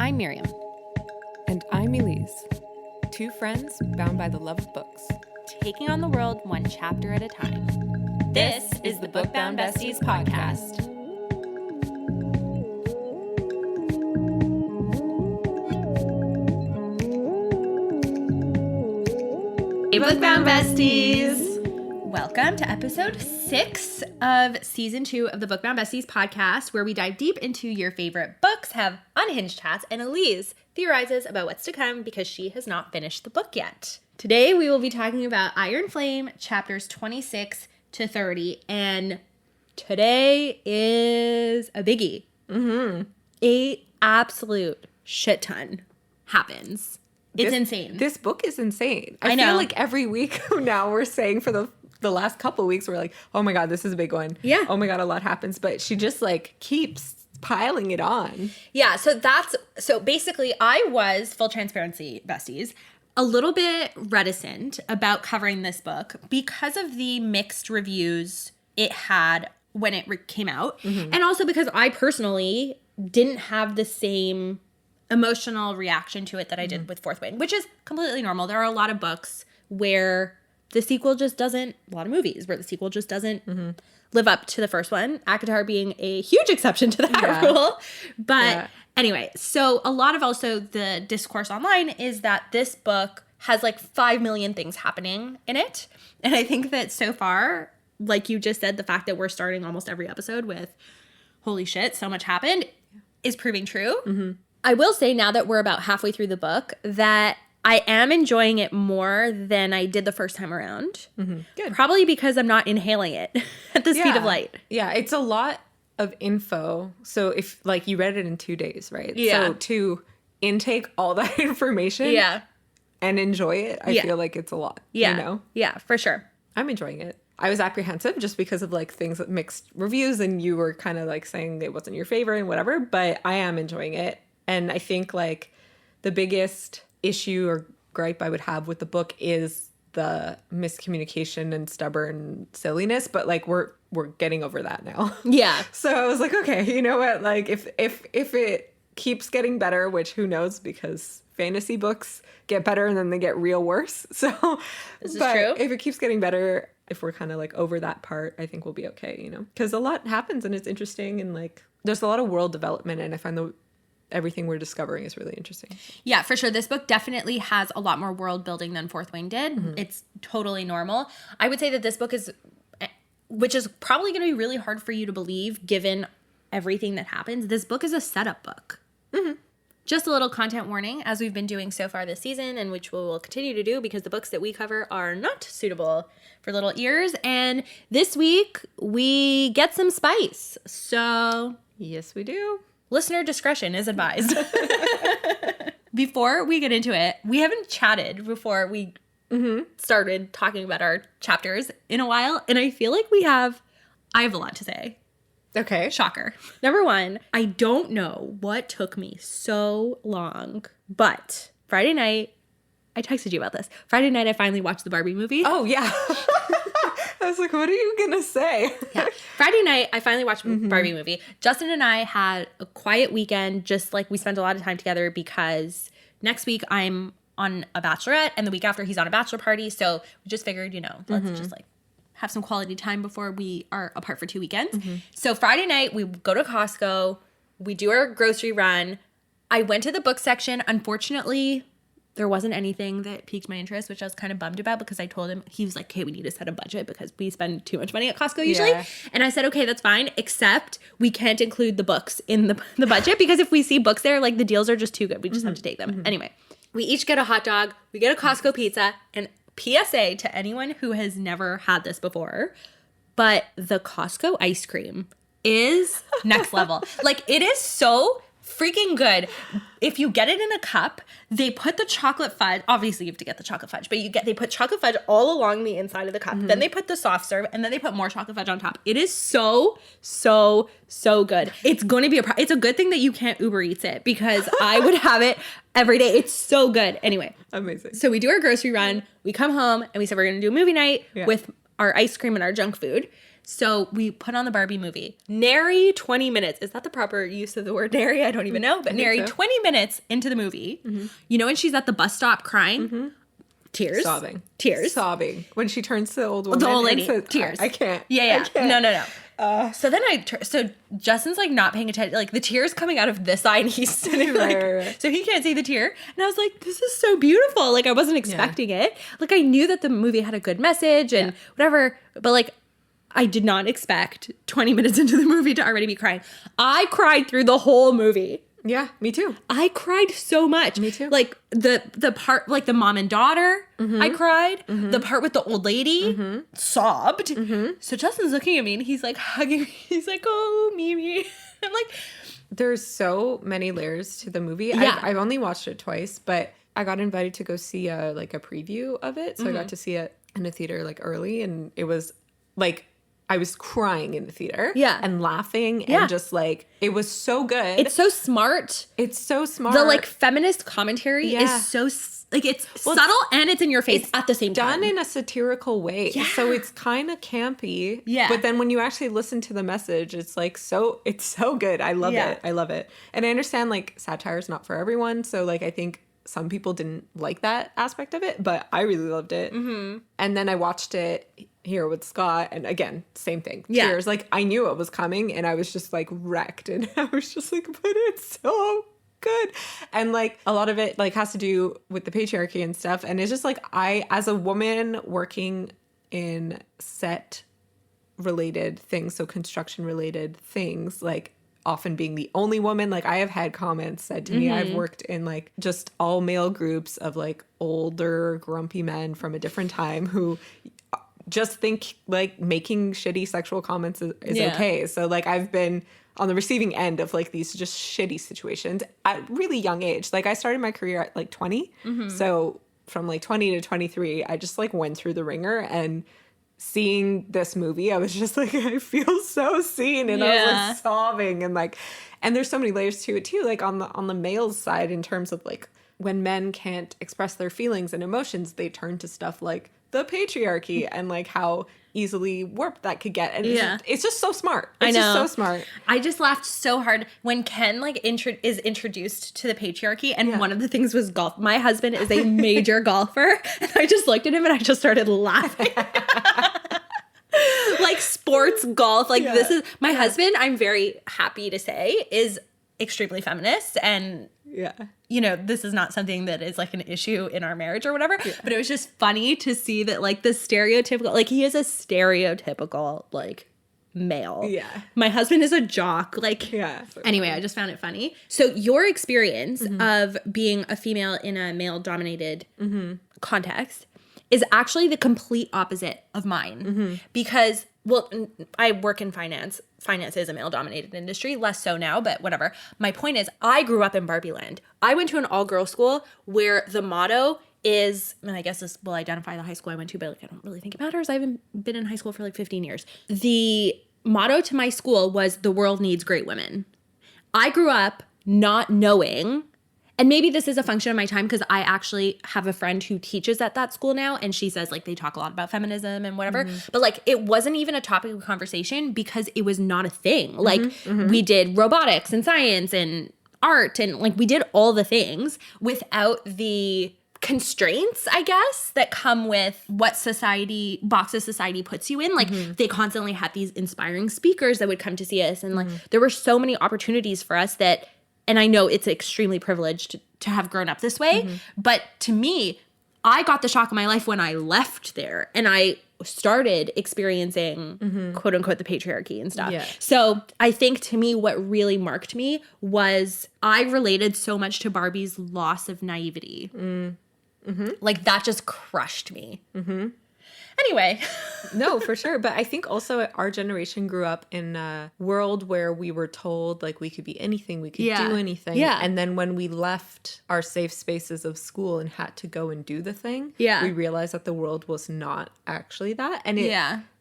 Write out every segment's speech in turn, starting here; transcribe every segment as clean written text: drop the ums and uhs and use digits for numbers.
I'm Myriam. And I'm Elyse. Two friends bound by the love of books. Taking on the world one chapter at a time. This is the Book Bound Besties podcast. Hey, Book Bound Besties! Welcome to episode 6 of season 2 of the Book Bound Besties podcast, where we dive deep into your favorite books, have unhinged chats, and Elyse theorizes about what's to come because she has not finished the book yet. Today we will be talking about Iron Flame chapters 26 to 30, and today is a biggie. A absolute shit ton happens. It's insane. This book is insane. I know. feel like every week now we're saying for the last couple of weeks, we're like, oh my God, this is a big one. Yeah. Oh my God, a lot happens. But she just like keeps piling it on. Yeah, so basically I was, full transparency, besties, a little bit reticent about covering this book because of the mixed reviews it had when it came out. And also because I personally didn't have the same emotional reaction to it that I did with Fourth Wing, which is completely normal. There are a lot of books where the sequel just doesn't, a lot of movies where the sequel just doesn't live up to the first one, ACOTAR being a huge exception to that rule. But anyway, so a lot of also the discourse online is that this book has like 5 million things happening in it. And I think that so far, like you just said, the fact that we're starting almost every episode with holy shit, so much happened is proving true. I will say now that we're about halfway through the book that I am enjoying it more than I did the first time around. Good. Probably because I'm not inhaling it at the speed of light. Yeah, it's a lot of info. So if like you read it in 2 days, right? Yeah. So to intake all that information and enjoy it, I feel like it's a lot. Yeah. You know? Yeah, for sure. I'm enjoying it. I was apprehensive just because of like things that mixed reviews and you were kind of like saying it wasn't your favorite and whatever, but I am enjoying it. And I think like the biggest issue or gripe I would have with the book is the miscommunication and stubborn silliness, but like we're getting over that now. Yeah. So I was like, okay, you know what? Like if it keeps getting better, which who knows, because fantasy books get better and then they get real worse. So This is true. If it keeps getting better, if we're kind of like over that part, I think we'll be okay, you know? Because a lot happens and it's interesting and like there's a lot of world development and I find everything we're discovering is really interesting. Yeah, for sure. This book definitely has a lot more world building than Fourth Wing did. It's totally normal. I would say that this book is, which is probably going to be really hard for you to believe given everything that happens. This book is a setup book. Just a little content warning, as we've been doing so far this season, and which we will continue to do because the books that we cover are not suitable for little ears. And this week we get some spice. So Yes, we do. listener discretion is advised. Before we get into it, we haven't chatted before we started talking about our chapters in a while. And I feel like I have a lot to say. Okay. Shocker. Number one, I don't know what took me so long, but Friday night, I texted you about this. Friday night, I finally watched the Barbie movie. Oh, yeah. I was like, what are you going to say? Yeah. Friday night, I finally watched Barbie movie. Justin and I had a quiet weekend, just like we spent a lot of time together because next week I'm on a bachelorette and the week after he's on a bachelor party. So we just figured, let's just like have some quality time before we are apart for 2 weekends. So Friday night, we go to Costco. We do our grocery run. I went to the book section. Unfortunately, there wasn't anything that piqued my interest, which I was kind of bummed about because I told him, he was like, hey, we need to set a budget because we spend too much money at Costco usually. Yeah. And I said, okay, that's fine, except we can't include the books in the budget because if we see books there, like the deals are just too good. We just have to take them. Anyway, we each get a hot dog. We get a Costco pizza. And PSA to anyone who has never had this before, but the Costco ice cream is next level. Like it is so freaking good. If you get it in a cup, they put the chocolate fudge. Obviously, you have to get the chocolate fudge, but they put chocolate fudge all along the inside of the cup. Then they put the soft serve, and then they put more chocolate fudge on top. It is so, so, so good. It's going to be it's a good thing that you can't Uber Eats it because I would have it every day. It's so good. Anyway. Amazing. So we do our grocery run. We come home, and we said we're going to do a movie night with our ice cream and our junk food. So we put on the Barbie movie. Nary 20 minutes. Is that the proper use of the word nary? I don't even know. But nary 20 minutes into the movie, you know when she's at the bus stop crying? Tears. Sobbing. Tears. Sobbing. When she turns to the old woman. The old lady. Says, Tears. I can't. Yeah. I can't. No. So then so Justin's like not paying attention, like the tears coming out of this eye, and he's sitting like, right. So he can't see the tear. And I was like, this is so beautiful. Like I wasn't expecting it. Like I knew that the movie had a good message and whatever, but like I did not expect 20 minutes into the movie to already be crying. I cried through the whole movie. Yeah, me too. I cried so much. Me too. Like the part, like the mom and daughter, I cried. The part with the old lady, sobbed. So Justin's looking at me and he's like hugging me. He's like, oh, Mimi. I'm like, there's so many layers to the movie. Yeah. I've only watched it twice, but I got invited to go see a preview of it. So I got to see it in a theater like early, and it was like, I was crying in the theater. Yeah. And laughing and just like, it was so good. It's so smart. It's so smart. The like feminist commentary is so like it's subtle and it's in your face at the same time. Done in a satirical way. Yeah. So it's kind of campy. Yeah. But then when you actually listen to the message, it's like it's so good. I love it. I love it. And I understand like satire is not for everyone. So like I think some people didn't like that aspect of it, but I really loved it. And then I watched it here with Scott, and again, same thing. Tears. Like I knew it was coming, and I was just like wrecked, and I was just like, but it's so good. And like a lot of it like has to do with the patriarchy and stuff. And it's just like I, as a woman working in set related things, so construction related things, like often being the only woman, like I have had comments said to me. I've worked in like just all male groups of like older grumpy men from a different time who just think like making shitty sexual comments is okay. So like I've been on the receiving end of like these just shitty situations at really young age. Like I started my career at like 20. So from like 20 to 23, I just like went through the ringer, and seeing this movie, I was just like, I feel so seen, and I was like sobbing, and like, and there's so many layers to it too, like on the male's side, in terms of like when men can't express their feelings and emotions, they turn to stuff like the patriarchy and like how easily warped that could get. And it's just so smart. It's just so smart. I just laughed so hard when Ken like is introduced to the patriarchy, and one of the things was golf. My husband is a major golfer, and I just looked at him and I just started laughing. Like sports golf, like this is my husband, I'm very happy to say, is extremely feminist, and you know, this is not something that is like an issue in our marriage or whatever, but it was just funny to see that like the stereotypical, like he is a stereotypical like male. Yeah. My husband is a jock. Like, anyway, I just found it funny. So your experience of being a female in a male dominated context is actually the complete opposite of mine. Because, well, I work in finance. Finance is a male-dominated industry, less so now, but whatever. My point is, I grew up in Barbie land. I went to an all-girls school where the motto is, and I guess this will identify the high school I went to, but like I don't really think it matters. I haven't been in high school for like 15 years. The motto to my school was, the world needs great women. I grew up not knowing, and maybe this is a function of my time because I actually have a friend who teaches at that school now, and she says like they talk a lot about feminism and whatever, but like it wasn't even a topic of conversation because it was not a thing. Like we did robotics and science and art, and like we did all the things without the constraints, I guess, that come with what boxes society puts you in. Like they constantly had these inspiring speakers that would come to see us, and like there were so many opportunities for us that, and I know it's extremely privileged to have grown up this way, but to me, I got the shock of my life when I left there and I started experiencing quote unquote the patriarchy and stuff. Yeah. So I think to me, what really marked me was I related so much to Barbie's loss of naivety. Like that just crushed me. Anyway. No, for sure. But I think also our generation grew up in a world where we were told like we could be anything, we could do anything. Yeah. And then when we left our safe spaces of school and had to go and do the thing, we realized that the world was not actually that. And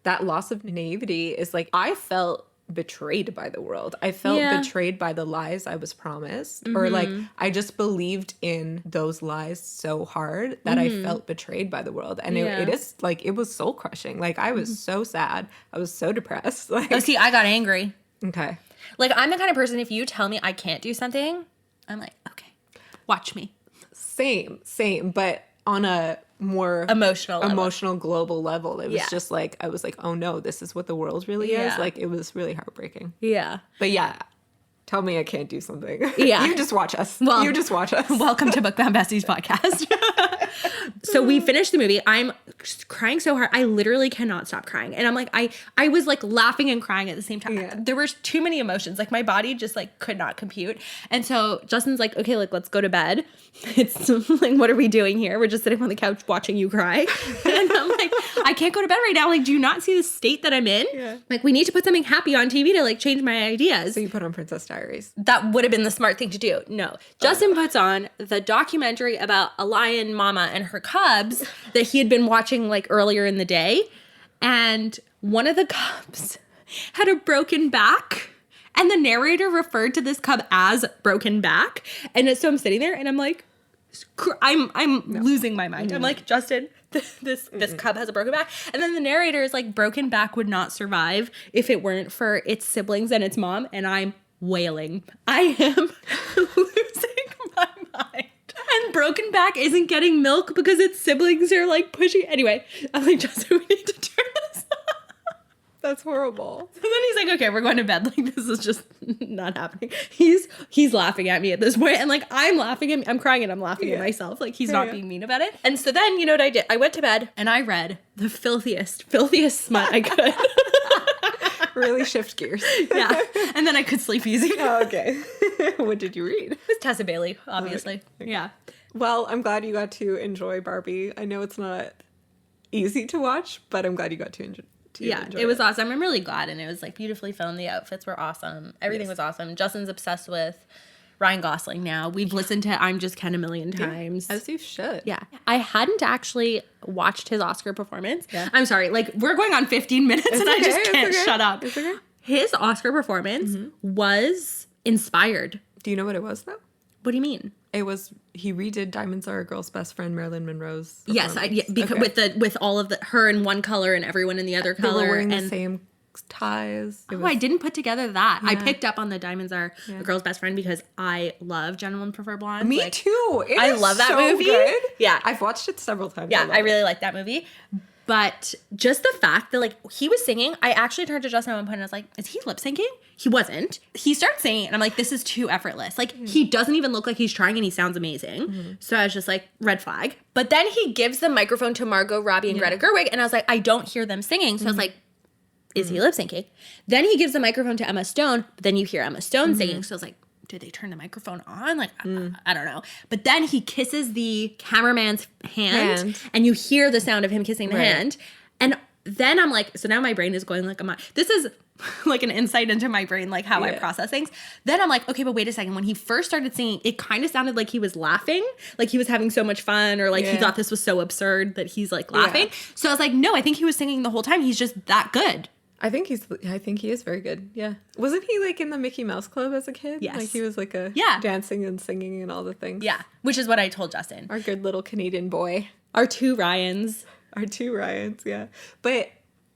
that loss of naivety is like, I felt betrayed by the world. I felt betrayed by the lies I was promised, or like I just believed in those lies so hard that I felt betrayed by the world. And it is like, it was soul crushing. Like I was so sad. I was so depressed. Like, oh, see, I got angry. Okay. Like I'm the kind of person, if you tell me I can't do something, I'm like, okay, watch me. Same, but on a more emotional global level, it was just like, I was like, oh no, this is what the world really is. Like it was really heartbreaking. Yeah. But yeah, tell me I can't do something. Yeah. You just watch us. Welcome to Book Bound Besties podcast. So we finished the movie. I'm crying so hard. I literally cannot stop crying. And I'm like, I was like laughing and crying at the same time. Yeah. There were too many emotions. Like my body just like could not compute. And so Justin's like, okay, like let's go to bed. It's like, what are we doing here? We're just sitting on the couch watching you cry. And I'm like, I can't go to bed right now. Like, do you not see the state that I'm in? Yeah. Like we need to put something happy on TV to like change my ideas. So you put on Princess Diaries. That would have been the smart thing to do. No. Justin puts on the documentary about a lion mama and her cubs that he had been watching like earlier in the day. And one of the cubs had a broken back. And the narrator referred to this cub as broken back. And so I'm sitting there and I'm like, I'm losing my mind. I'm like, Justin, this cub has a broken back. And then the narrator is like, broken back would not survive if it weren't for its siblings and its mom. And I'm wailing. I am losing my mind. And broken back isn't getting milk because its siblings are like pushing. Anyway, I'm like, Justin, we need to turn this off. That's horrible. So then he's like, okay, we're going to bed. Like, this is just not happening. He's laughing at me at this point. And like, I'm laughing at me. I'm crying and I'm laughing at myself. Like, he's not being mean about it. And so then, you know what I did? I went to bed and I read the filthiest smut I could. Really shift gears. Yeah. And then I could sleep easy. Oh, okay. What did you read? It was Tessa Bailey, obviously. Okay. Yeah. Well, I'm glad you got to enjoy Barbie. I know it's not easy to watch, but I'm glad you got to enjoy. It was awesome. I'm really glad. And it was like beautifully filmed. The outfits were awesome. Everything was awesome. Justin's obsessed with Ryan Gosling now. We've listened to I'm Just Ken a million times. As you should. Yeah. I hadn't actually watched his Oscar performance. Yeah. I'm sorry. Like, we're going on 15 minutes I just can't shut up. It's okay. His Oscar performance was inspired. Do you know what it was, though? What do you mean? It was, he redid Diamonds Are a Girl's Best Friend, Marilyn Monroe's. Yes, because with all of her in one color and everyone in the other color. They were wearing the same ties. I didn't put together that. Yeah. I picked up on the Diamonds Are a Girl's Best Friend because I love Gentlemen Prefer Blondes. Me too. I love that movie. Good. Yeah. I've watched it several times. Yeah, I really like that movie. But just the fact that, like, he was singing, I actually turned to Justin at one point and I was like, is he lip syncing? He wasn't. He starts singing and I'm like, this is too effortless. Like, he doesn't even look like he's trying and he sounds amazing. So I was just like, red flag. But then he gives the microphone to Margot Robbie and Greta Gerwig and I was like, I don't hear them singing. So I was like, is he lip syncing? Then he gives the microphone to Emma Stone, but then you hear Emma Stone singing. So I was like, did they turn the microphone on? Like, I don't know. But then he kisses the cameraman's hand. And you hear the sound of him kissing the hand. And then I'm like, so now my brain is going like, this is like an insight into my brain, like how I process things. Then I'm like, okay, but wait a second. When he first started singing, it kind of sounded like he was laughing, like he was having so much fun, or like he thought this was so absurd that he's like laughing. So I was like, no, I think he was singing the whole time. He's just that good. I think he is very good. Yeah. Wasn't he like in the Mickey Mouse Club as a kid? Yes. Like he was like dancing and singing and all the things. Yeah. Which is what I told Justin. Our good little Canadian boy. Our two Ryans. Yeah. But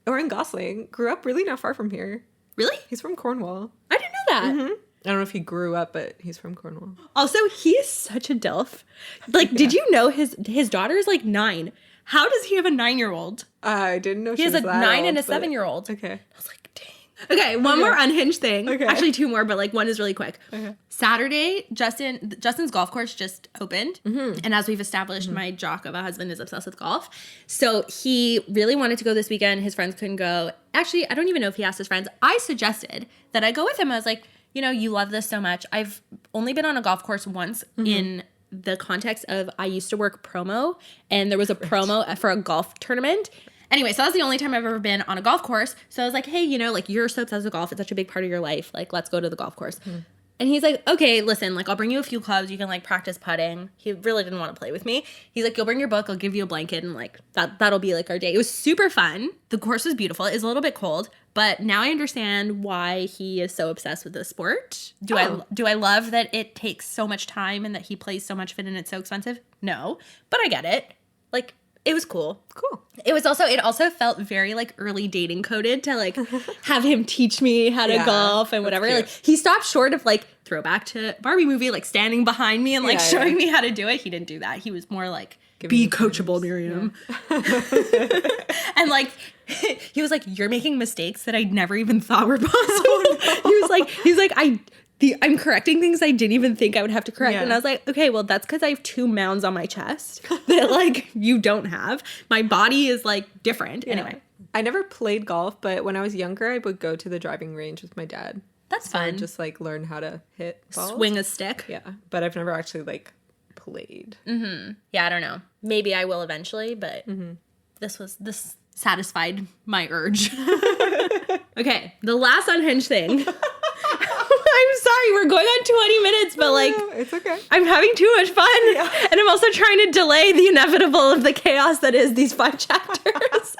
Ryan Gosling grew up really not far from here. Really? He's from Cornwall. I didn't know that. Mm-hmm. I don't know if he grew up, but he's from Cornwall. Also, he is such a DILF. Like, did you know his daughter is like 9? How does he have a 9-year-old? I didn't know he has a 9 and a 7-year-old. Okay. I was like, dang. Okay, one more unhinged thing. Okay. Actually, 2 more, but like one is really quick. Okay. Saturday, Justin's golf course just opened. And as we've established, my jock of a husband is obsessed with golf. So he really wanted to go this weekend. His friends couldn't go. Actually, I don't even know if he asked his friends. I suggested that I go with him. I was like, you know, you love this so much. I've only been on a golf course once in the context of I used to work promo, and there was a promo for a golf tournament. Anyway, so that was the only time I've ever been on a golf course. So I was like, hey, you know, like, you're so obsessed with golf. It's such a big part of your life. Like, let's go to the golf course. And he's like, okay, listen, like, I'll bring you a few clubs. You can, like, practice putting. He really didn't want to play with me. He's like, you'll bring your book. I'll give you a blanket. And, like, that'll be, like, our day. It was super fun. The course was beautiful. It was a little bit cold. But now I understand why he is so obsessed with this sport. Do I love that it takes so much time and that he plays so much of it and it's so expensive? No, but I get it. Like, it was cool. Cool. It also felt very like early dating coded to like have him teach me how to golf and whatever. Like, he stopped short of like throwback to Barbie movie, like standing behind me and like showing me how to do it. He didn't do that. He was more like, be coachable, Myriam. Yeah. And like, he was like, you're making mistakes that I never even thought were possible. He's like, I'm correcting things I didn't even think I would have to correct. Yeah. And I was like, okay, well, that's because I have 2 mounds on my chest that like you don't have. My body is like different. Yeah. Anyway. I never played golf, but when I was younger, I would go to the driving range with my dad. That's fun. And just like learn how to hit balls. Swing a stick. Yeah. But I've never actually like played. Mm-hmm. Yeah, I don't know. Maybe I will eventually, but this satisfied my urge. Okay, the last unhinged thing. I'm sorry, we're going on 20 minutes, but like, it's okay. I'm having too much fun. Yeah. And I'm also trying to delay the inevitable of the chaos that is these 5 chapters.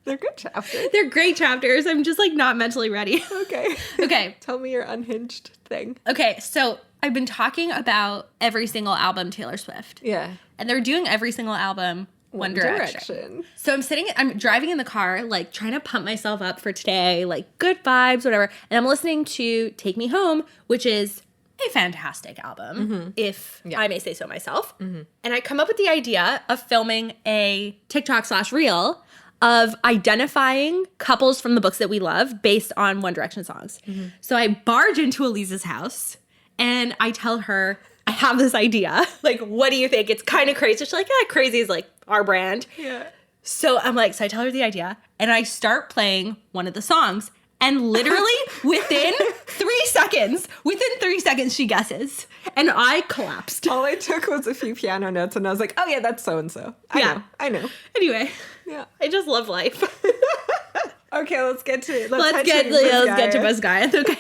They're good chapters. They're great chapters. I'm just like not mentally ready. Okay. Tell me your unhinged thing. Okay, so I've been talking about every single album Taylor Swift. Yeah. And they're doing every single album One Direction. So I'm driving in the car, like trying to pump myself up for today, like good vibes, whatever. And I'm listening to Take Me Home, which is a fantastic album, if I may say so myself. And I come up with the idea of filming a TikTok/reel of identifying couples from the books that we love based on One Direction songs. So I barge into Elise's house and I tell her, I have this idea. Like, what do you think? It's kind of crazy. She's like, crazy is like our brand. Yeah. So I'm like, so I tell her the idea and I start playing one of the songs. And literally within 3 seconds, she guesses. And I collapsed. All I took was a few piano notes and I was like, oh yeah, that's so-and-so. I know. Anyway. Yeah. I just love life. Okay, let's get to Buzz Guy. Okay.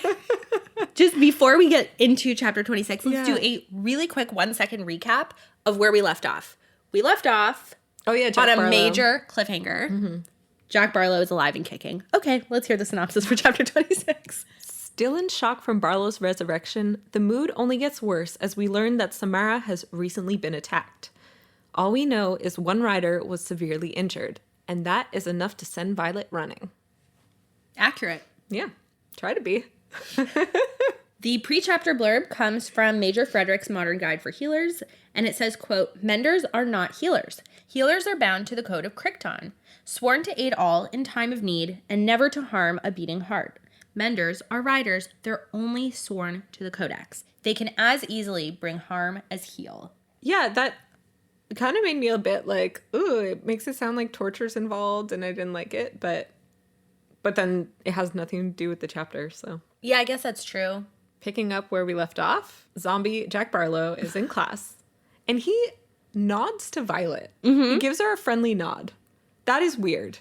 Just before we get into chapter 26, let's do a really quick 1-second recap of where we left off. We left off Jack on a Barlowe. major cliffhanger. Jack Barlowe is alive and kicking. Okay, let's hear the synopsis for chapter 26. Still in shock from Barlowe's resurrection, the mood only gets worse as we learn that Samara has recently been attacked. All we know is one rider was severely injured, and that is enough to send Violet running. Accurate. Yeah, try to be. The pre-chapter blurb comes from Major Frederick's Modern Guide for Healers, and it says, quote, "Menders are not healers. Healers are bound to the code of Crichton, sworn to aid all in time of need and never to harm a beating heart. Menders are riders. They're only sworn to the codex. They can as easily bring harm as heal." Yeah, that kind of made me a bit like, ooh, it makes it sound like torture's involved, and I didn't like it, but then it has nothing to do with the chapter, so. Yeah, I guess that's true. Picking up where we left off, zombie Jack Barlowe is in class, and he nods to Violet. He gives her a friendly nod. That is weird.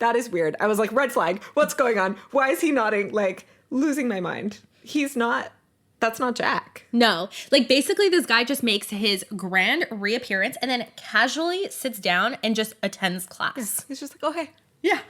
I was like, red flag. What's going on? Why is he nodding? Like, losing my mind. That's not Jack. No. Like, basically, this guy just makes his grand reappearance and then casually sits down and just attends class. Yeah. He's just like, oh, hey. Yeah.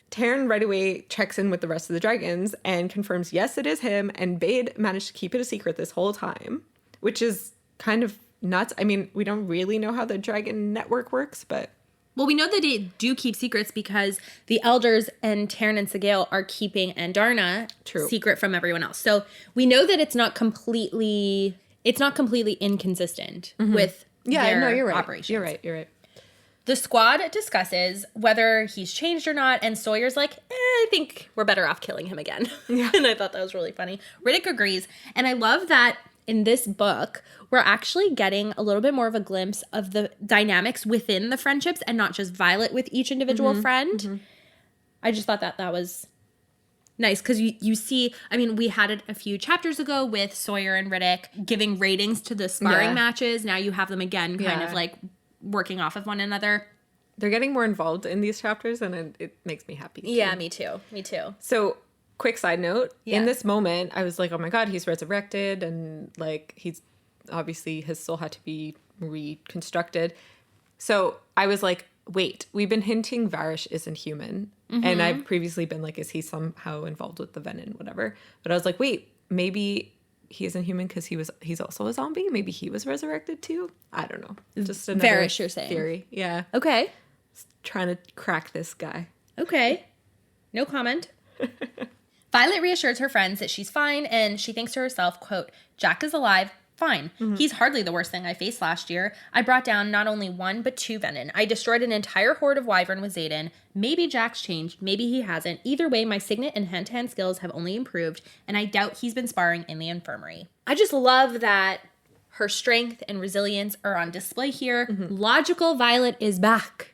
Taryn right away checks in with the rest of the dragons and confirms, yes, it is him, and Bade managed to keep it a secret this whole time, which is kind of nuts. I mean, we don't really know how the dragon network works, but... Well, we know that they do keep secrets because the elders and Taryn and Sigale are keeping Andarna secret from everyone else. So we know that it's not completely inconsistent with their operations. You're right. The squad discusses whether he's changed or not, and Sawyer's like, I think we're better off killing him again. Yeah. And I thought that was really funny. Riddick agrees. And I love that in this book, we're actually getting a little bit more of a glimpse of the dynamics within the friendships and not just Violet with each individual friend. I just thought that was nice because you see, I mean, we had it a few chapters ago with Sawyer and Riddick giving ratings to the sparring matches. Now you have them again kind of like working off of one another. They're getting more involved in these chapters, and it makes me happy too. Yeah, me too. So, quick side note, in this moment, I was like, oh my god, he's resurrected, and like he's obviously his soul had to be reconstructed. So I was like, wait, we've been hinting Varish isn't human. And I've previously been like, is he somehow involved with the venom, whatever? But I was like, wait, maybe he isn't human because he's also a zombie. Maybe he was resurrected too. I don't know. Just another Various, you're saying. theory. Yeah. Okay. Trying to crack this guy. Okay. No comment. Violet reassures her friends that she's fine, and she thinks to herself, quote, Jack is alive. Fine. He's hardly the worst thing I faced last year. I brought down not only 1, but 2 venom. I destroyed an entire horde of wyvern with Xaden. Maybe Jack's changed. Maybe he hasn't. Either way, my signet and hand-to-hand skills have only improved, and I doubt he's been sparring in the infirmary. I just love that her strength and resilience are on display here. Logical Violet is back.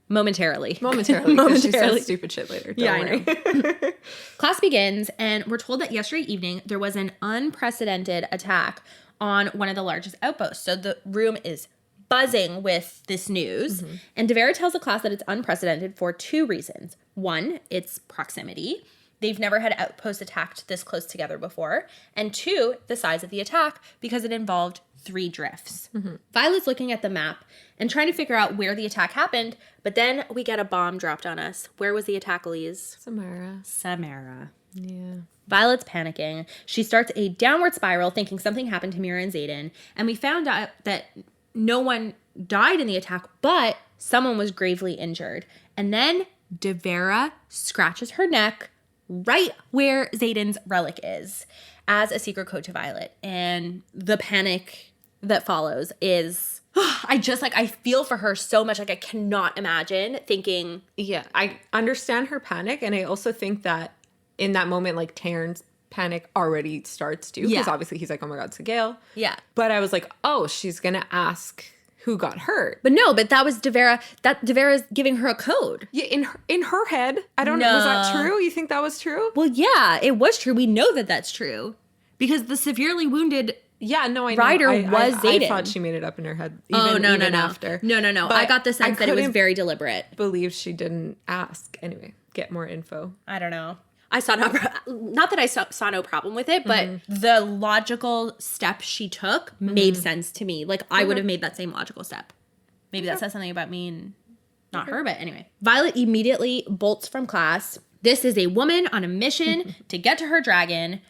Momentarily. Momentarily. She says stupid shit later. Don't worry. I know. Class begins, and we're told that yesterday evening there was an unprecedented attack on one of the largest outposts. So the room is buzzing with this news. And Devera tells the class that it's unprecedented for 2 reasons. 1, its proximity. They've never had outposts attacked this close together before. And 2, the size of the attack, because it involved 3 drifts. Violet's looking at the map and trying to figure out where the attack happened, but then we get a bomb dropped on us. Where was the attack, Elyse? Samara. Yeah. Violet's panicking. She starts a downward spiral, thinking something happened to Myriam and Xaden, and we found out that no one died in the attack, but someone was gravely injured. And then Devera scratches her neck right where Xaden's relic is as a secret code to Violet. And the panic that follows is, I feel for her so much. Like, I cannot imagine thinking. Yeah, I understand her panic. And I also think that in that moment, like, Taryn's panic already starts too. Because obviously he's like, oh my God, it's a Gale. Yeah. But I was like, oh, she's going to ask who got hurt. But no, but that was Devera. That Devera's giving her a code. Yeah, in her head. I don't know. Was that true? You think that was true? Well, yeah, it was true. We know that that's true. Because the severely wounded I know. rider was Xaden. I thought she made it up in her head. Even after. No. But I got the sense that it was very deliberate. Believe she didn't ask. Anyway, get more info. I don't know. I saw not that I saw no problem with it, but the logical step she took made sense to me. Like, I would have made that same logical step. Maybe that says something about me and not her, but anyway. Violet immediately bolts from class. This is a woman on a mission to get to her dragon.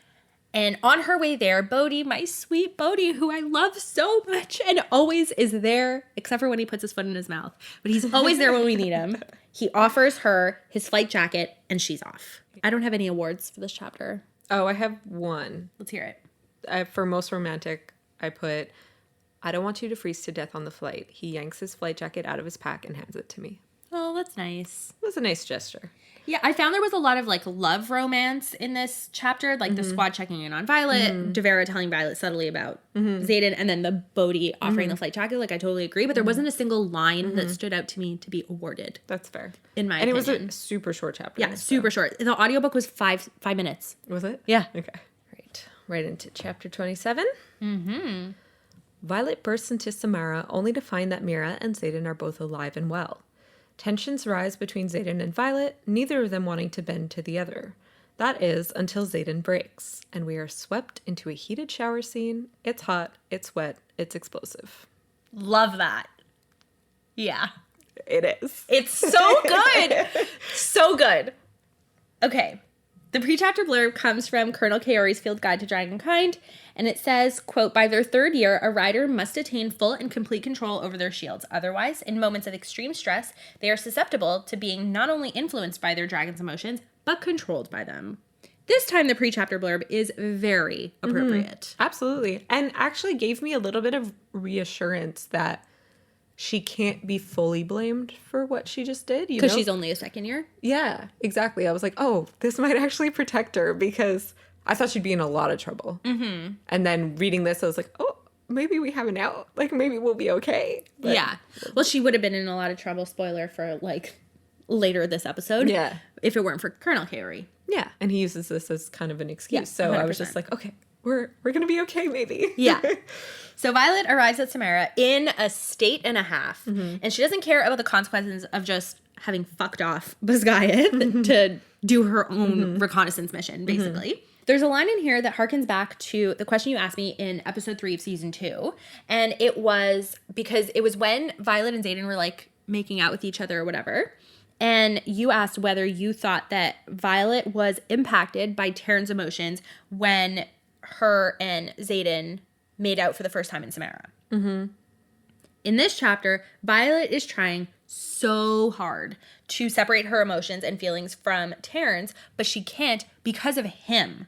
And on her way there, Bodhi, my sweet Bodhi, who I love so much and always is there, except for when he puts his foot in his mouth. But he's always there when we need him. He offers her his flight jacket, and she's off. I don't have any awards for this chapter. Oh, I have one. Let's hear it. For most romantic, I put, I don't want you to freeze to death on the flight. He yanks his flight jacket out of his pack and hands it to me. Oh, that's nice. It was a nice gesture. Yeah, I found there was a lot of, like, love romance in this chapter, like the squad checking in on Violet, Devera telling Violet subtly about Xaden, and then the Bodhi offering the flight jacket. Like, I totally agree, but there wasn't a single line that stood out to me to be awarded. That's fair. In my opinion. And it was a super short chapter. Yeah, super short. The audiobook was five minutes. Was it? Yeah. Okay. Right into chapter 27. Violet bursts into Samara, only to find that Mira and Xaden are both alive and well. Tensions rise between Xaden and Violet, neither of them wanting to bend to the other. That is, until Xaden breaks, and we are swept into a heated shower scene. It's hot, it's wet, it's explosive. Love that. Yeah. It is. It's so good. So good. Okay. The pre-chapter blurb comes from Colonel Kaori's Field Guide to Dragonkind, and it says, quote, by their 3rd year, a rider must attain full and complete control over their shields. Otherwise, in moments of extreme stress, they are susceptible to being not only influenced by their dragon's emotions, but controlled by them. This time, the pre-chapter blurb is very appropriate. Absolutely. And actually gave me a little bit of reassurance that she can't be fully blamed for what she just did. Because she's only a 2nd year? Yeah, exactly. I was like, oh, this might actually protect her, because I thought she'd be in a lot of trouble. And then reading this, I was like, oh, maybe we have an out. Like, maybe we'll be okay. But, yeah. Well, she would have been in a lot of trouble, spoiler, for, like, later this episode. Yeah. If it weren't for Colonel Kaori. Yeah. And he uses this as kind of an excuse. Yeah, so 100%. I was just like, okay, we're going to be okay, maybe. Yeah. So Violet arrives at Samara in a state and a half. And she doesn't care about the consequences of just having fucked off Basgayeth to do her own reconnaissance mission, basically. There's a line in here that harkens back to the question you asked me in episode 3 of season 2. And it was because it was when Violet and Xaden were, like, making out with each other or whatever. And you asked whether you thought that Violet was impacted by Taryn's emotions when her and Xaden made out for the first time in Samara. Mm-hmm. In this chapter, Violet is trying so hard to separate her emotions and feelings from Taryn's, but she can't because of him.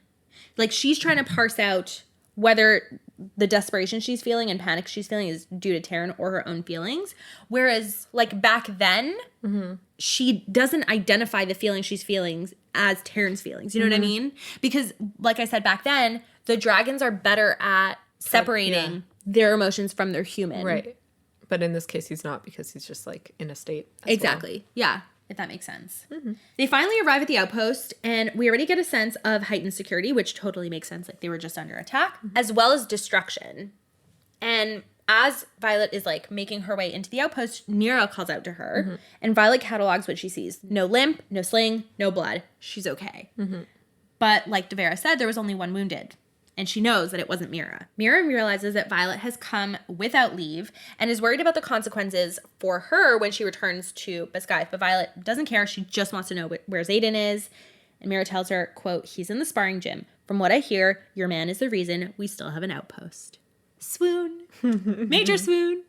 Like, she's trying to parse out whether the desperation she's feeling and panic she's feeling is due to Taryn or her own feelings. Whereas, like, back then, she doesn't identify the feeling she's feeling as Taryn's feelings. You know what I mean? Because, like I said, back then, the dragons are better at separating their emotions from their human. Right. But in this case, he's not, because he's just, like, in a state. Exactly. Well. Yeah. If that makes sense. Mm-hmm. They finally arrive at the outpost, and we already get a sense of heightened security, which totally makes sense. Like, they were just under attack, as well as destruction. And as Violet is, like, making her way into the outpost, Nero calls out to her, and Violet catalogs what she sees. No limp, no sling, no blood. She's okay. But like Devera said, there was only one wounded. And she knows that it wasn't Mira. Myriam realizes that Violet has come without leave and is worried about the consequences for her when she returns to Basgiath. But Violet doesn't care. She just wants to know where Xaden is. And Mira tells her, quote, he's in the sparring gym. From what I hear, your man is the reason we still have an outpost. Swoon. Major swoon.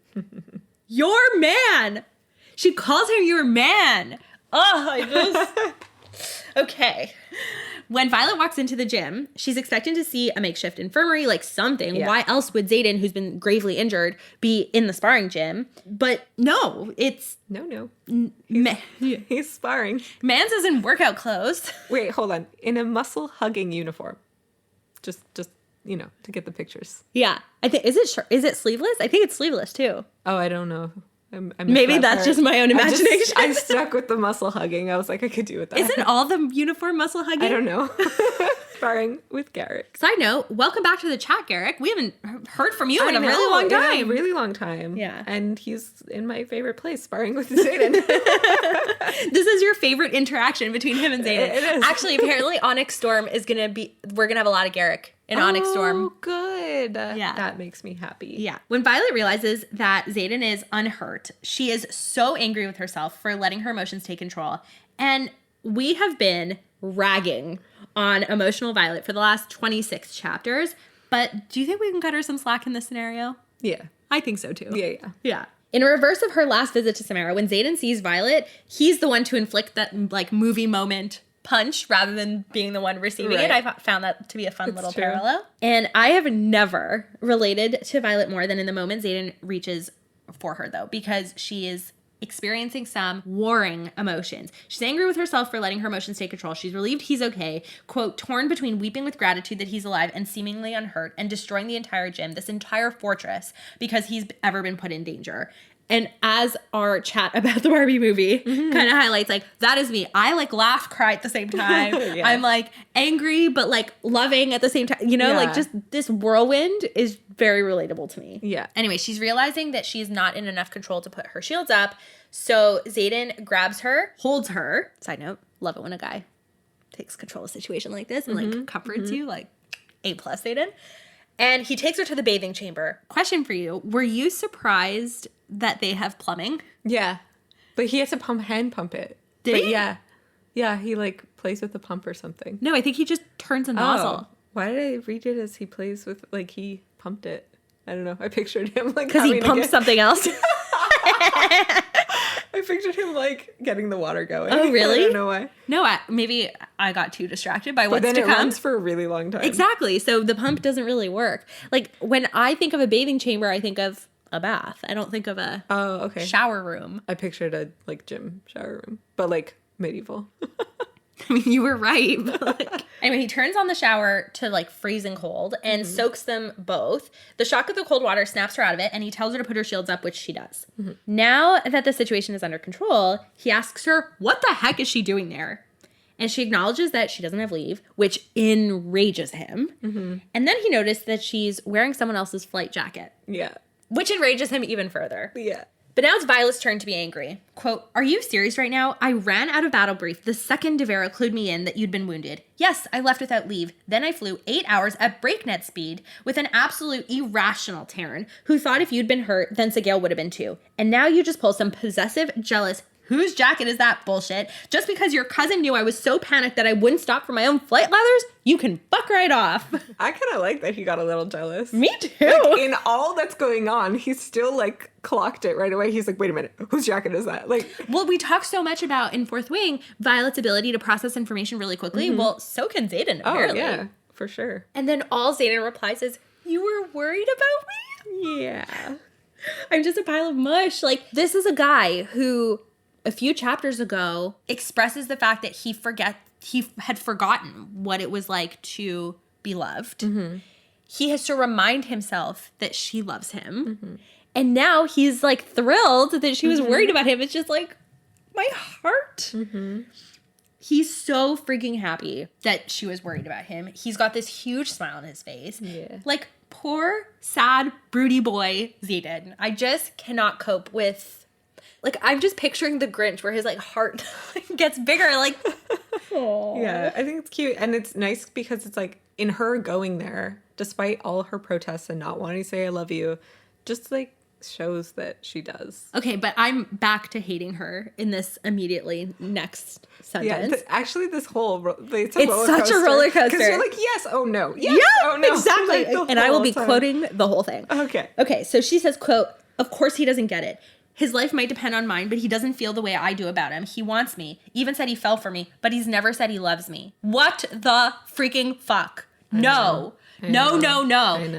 Your man. She calls him your man. Oh, I just... Okay. When Violet walks into the gym, she's expecting to see a makeshift infirmary, like something. Yeah. Why else would Xaden, who's been gravely injured, be in the sparring gym? But no, it's... No. He's sparring. Mans is in workout clothes. Wait, hold on. In a muscle-hugging uniform. Just you know, to get the pictures. Yeah. I think... Is it sleeveless? I think it's sleeveless, too. Oh, I don't know. Maybe that's just my own imagination. I'm stuck with the muscle hugging. I was like, I could do with that. Isn't all the uniform muscle hugging? I don't know. Sparring with Garrick. Side note, welcome back to the chat, Garrick. We haven't heard from you in a really long time. Yeah, really long time. Yeah. And he's in my favorite place, sparring with Xaden. This is your favorite interaction between him and Xaden. It is. Actually, apparently Onyx Storm is going to be, we're going to have a lot of Garrick in Onyx Storm. Oh, good. Yeah. That makes me happy. Yeah. When Violet realizes that Xaden is unhurt, she is so angry with herself for letting her emotions take control. And we have been ragging on emotional Violet for the last 26 chapters. But do you think we can cut her some slack in this scenario? Yeah. I think so too. Yeah. In reverse of her last visit to Samara, when Xaden sees Violet, he's the one to inflict that like movie moment punch rather than being the one receiving it. I found that to be a fun little parallel. And I have never related to Violet more than in the moment Xaden reaches for her, though, because she is experiencing some warring emotions. She's angry with herself for letting her emotions take control. She's relieved he's okay, quote, torn between weeping with gratitude that he's alive and seemingly unhurt, and destroying the entire gym, this entire fortress, because he's ever been put in danger. And as our chat about the Barbie movie kind of highlights, like, that is me. I, like, laugh, cry at the same time. Yeah. I'm, like, angry, but, like, loving at the same time. You know, like, just this whirlwind is very relatable to me. Yeah. Anyway, she's realizing that she's not in enough control to put her shields up. So Xaden grabs her, holds her. Side note, love it when a guy takes control of a situation like this and, like, comforts you. Like, A+ Xaden. And he takes her to the bathing chamber. Question for you. Were you surprised that they have plumbing? Yeah. But he has to hand pump it. Did he? Yeah. Yeah, he like plays with the pump or something. No, I think he just turns a nozzle. Why did I read it as he plays with, like, he pumped it? I don't know. I pictured him like because he pumps something else. I pictured him like getting the water going. Oh, really? I don't know why. No, maybe I got too distracted by what's to come. But then it runs for a really long time. Exactly. So the pump doesn't really work. Like, when I think of a bathing chamber, I think of a bath. I don't think of a shower room. I pictured a like gym shower room, but like medieval. I mean, you were right. But like... Anyway, he turns on the shower to like freezing cold and soaks them both. The shock of the cold water snaps her out of it, and he tells her to put her shields up, which she does. Now that the situation is under control, he asks her, what the heck is she doing there? And she acknowledges that she doesn't have leave, which enrages him. And then he noticed that she's wearing someone else's flight jacket. Yeah. Which enrages him even further. Yeah. But now it's Violet's turn to be angry. Quote, are you serious right now? I ran out of battle brief the second Devera clued me in that you'd been wounded. Yes, I left without leave. Then I flew 8 hours at breakneck speed with an absolute irrational Terran who thought if you'd been hurt, then Sigale would have been too. And now you just pull some possessive, jealous, Whose jacket is that bullshit? Just because your cousin knew I was so panicked that I wouldn't stop for my own flight leathers, you can fuck right off. I kind of like that he got a little jealous. Me too. Like, in all that's going on, he's still like clocked it right away. He's like, wait a minute, whose jacket is that? Like, well, we talk so much about in Fourth Wing, Violet's ability to process information really quickly. Well, so can Xaden, apparently. Oh, yeah, for sure. And then all Xaden replies is, you were worried about me? Yeah. I'm just a pile of mush. Like, this is a guy who a few chapters ago expresses the fact that he had forgotten what it was like to be loved. He has to remind himself that she loves him. And now he's like thrilled that she was worried about him. It's just like, my heart. He's so freaking happy that she was worried about him. He's got this huge smile on his face. Yeah. Like, poor, sad, broody boy Xaden. I just cannot cope with... Like, I'm just picturing the Grinch where his, like, heart gets bigger, like... Aww. Yeah, I think it's cute. And it's nice because it's, like, in her going there, despite all her protests and not wanting to say I love you, just, like, shows that she does. Okay, but I'm back to hating her in this immediately next sentence. Yeah, actually, this whole... It's such a roller coaster. Because you're like, yes, oh no. Yes, oh no. Exactly. Like, and I will be quoting the whole thing. Okay, so she says, quote, of course he doesn't get it. His life might depend on mine, but he doesn't feel the way I do about him. He wants me. Even said he fell for me, but he's never said he loves me. What the freaking fuck? No. No.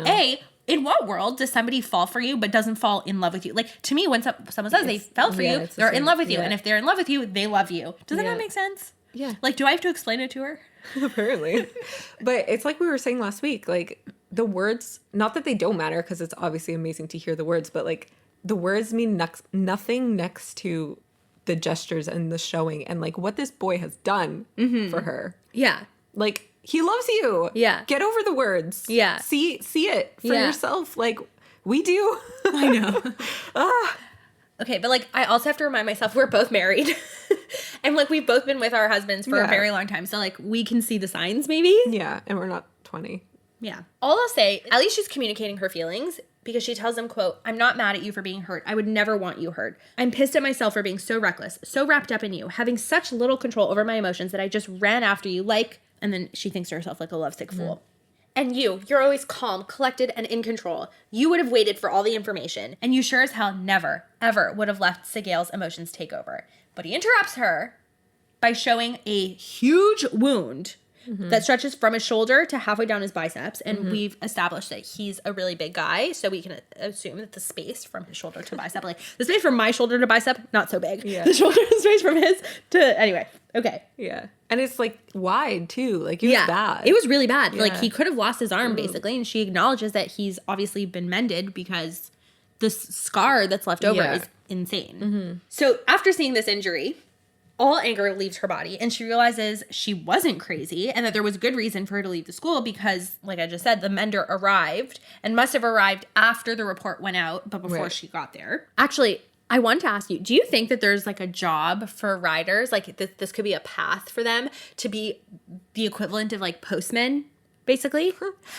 A, in what world does somebody fall for you but doesn't fall in love with you? Like, to me, when someone says they fell for you, they're in love with you. And if they're in love with you, they love you. Does that not make sense? Yeah. Like, do I have to explain it to her? Apparently. But it's like we were saying last week, like, the words, not that they don't matter, because it's obviously amazing to hear the words, but, like, the words mean nothing next to the gestures and the showing and, like, what this boy has done for her. Yeah. Like, he loves you. Yeah. Get over the words. Yeah. See it for yourself. Like, we do. I know. Okay, but, like, I also have to remind myself we're both married. And, like, we've both been with our husbands for a very long time. So, like, we can see the signs, maybe. Yeah, and we're not 20. Yeah. All I'll say, at least she's communicating her feelings because she tells him, quote, I'm not mad at you for being hurt. I would never want you hurt. I'm pissed at myself for being so reckless, so wrapped up in you, having such little control over my emotions that I just ran after you like, and then she thinks to herself like a lovesick fool. And you're always calm, collected, and in control. You would have waited for all the information, and you sure as hell never, ever would have let Sigale's emotions take over. But he interrupts her by showing a huge wound that stretches from his shoulder to halfway down his biceps. And we've established that he's a really big guy, so we can assume that the space from his shoulder to bicep, like the space from my shoulder to bicep, not so big. Yeah. The shoulder space from his to, anyway, okay. Yeah. And it's like wide too. Like it was bad. It was really bad. Yeah. Like he could have lost his arm basically. And she acknowledges that he's obviously been mended because the scar that's left over is insane. So after seeing this injury, all anger leaves her body, and she realizes she wasn't crazy and that there was good reason for her to leave the school because, like I just said, the mender arrived and must have arrived after the report went out, but before she got there. Actually, I wanted to ask you, do you think that there's like a job for riders, like this could be a path for them to be the equivalent of like postmen? Basically,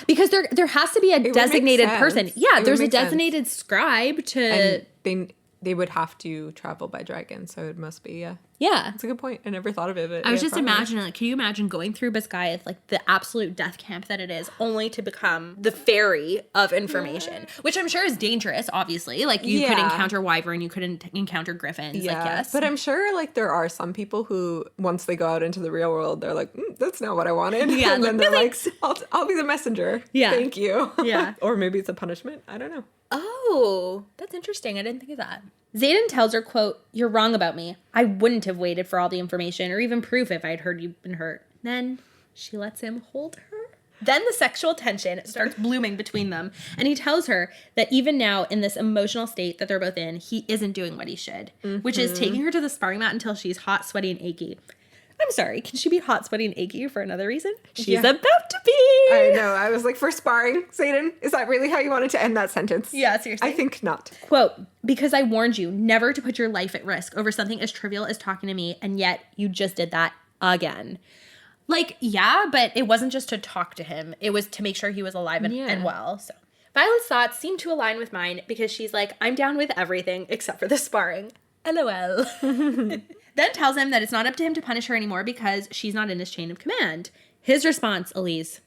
because there has to be a designated person. Yeah, there's a designated scribe to. And they would have to travel by dragon, so it must be Yeah, that's a good point. I never thought of it. But I was just imagining, like, can you imagine going through Biscayeth, like the absolute death camp that it is, only to become the ferry of information, which I'm sure is dangerous. Obviously, like you could encounter wyvern, you couldn't encounter griffins. Yeah, like, yes, but I'm sure like there are some people who once they go out into the real world, they're like, that's not what I wanted. Yeah, and then they're like, I'll be the messenger. Yeah, thank you. Yeah, or maybe it's a punishment. I don't know. Oh, that's interesting. I didn't think of that. Xaden tells her, quote, you're wrong about me. I wouldn't have waited for all the information or even proof if I'd heard you'd been hurt. Then she lets him hold her. Then the sexual tension starts blooming between them. And he tells her that even now in this emotional state that they're both in, he isn't doing what he should, which is taking her to the sparring mat until she's hot, sweaty, and achy. I'm sorry, can she be hot, sweaty, and achy for another reason? She's about to be. I know. I was like, for sparring, Xaden, is that really how you wanted to end that sentence? Yeah, seriously. I think not. Quote, because I warned you never to put your life at risk over something as trivial as talking to me, and yet you just did that again. Like, yeah, but it wasn't just to talk to him. It was to make sure he was alive and well. So Violet's thoughts seem to align with mine because she's like, I'm down with everything except for the sparring. LOL. Then tells him that it's not up to him to punish her anymore because she's not in his chain of command. His response, Elyse,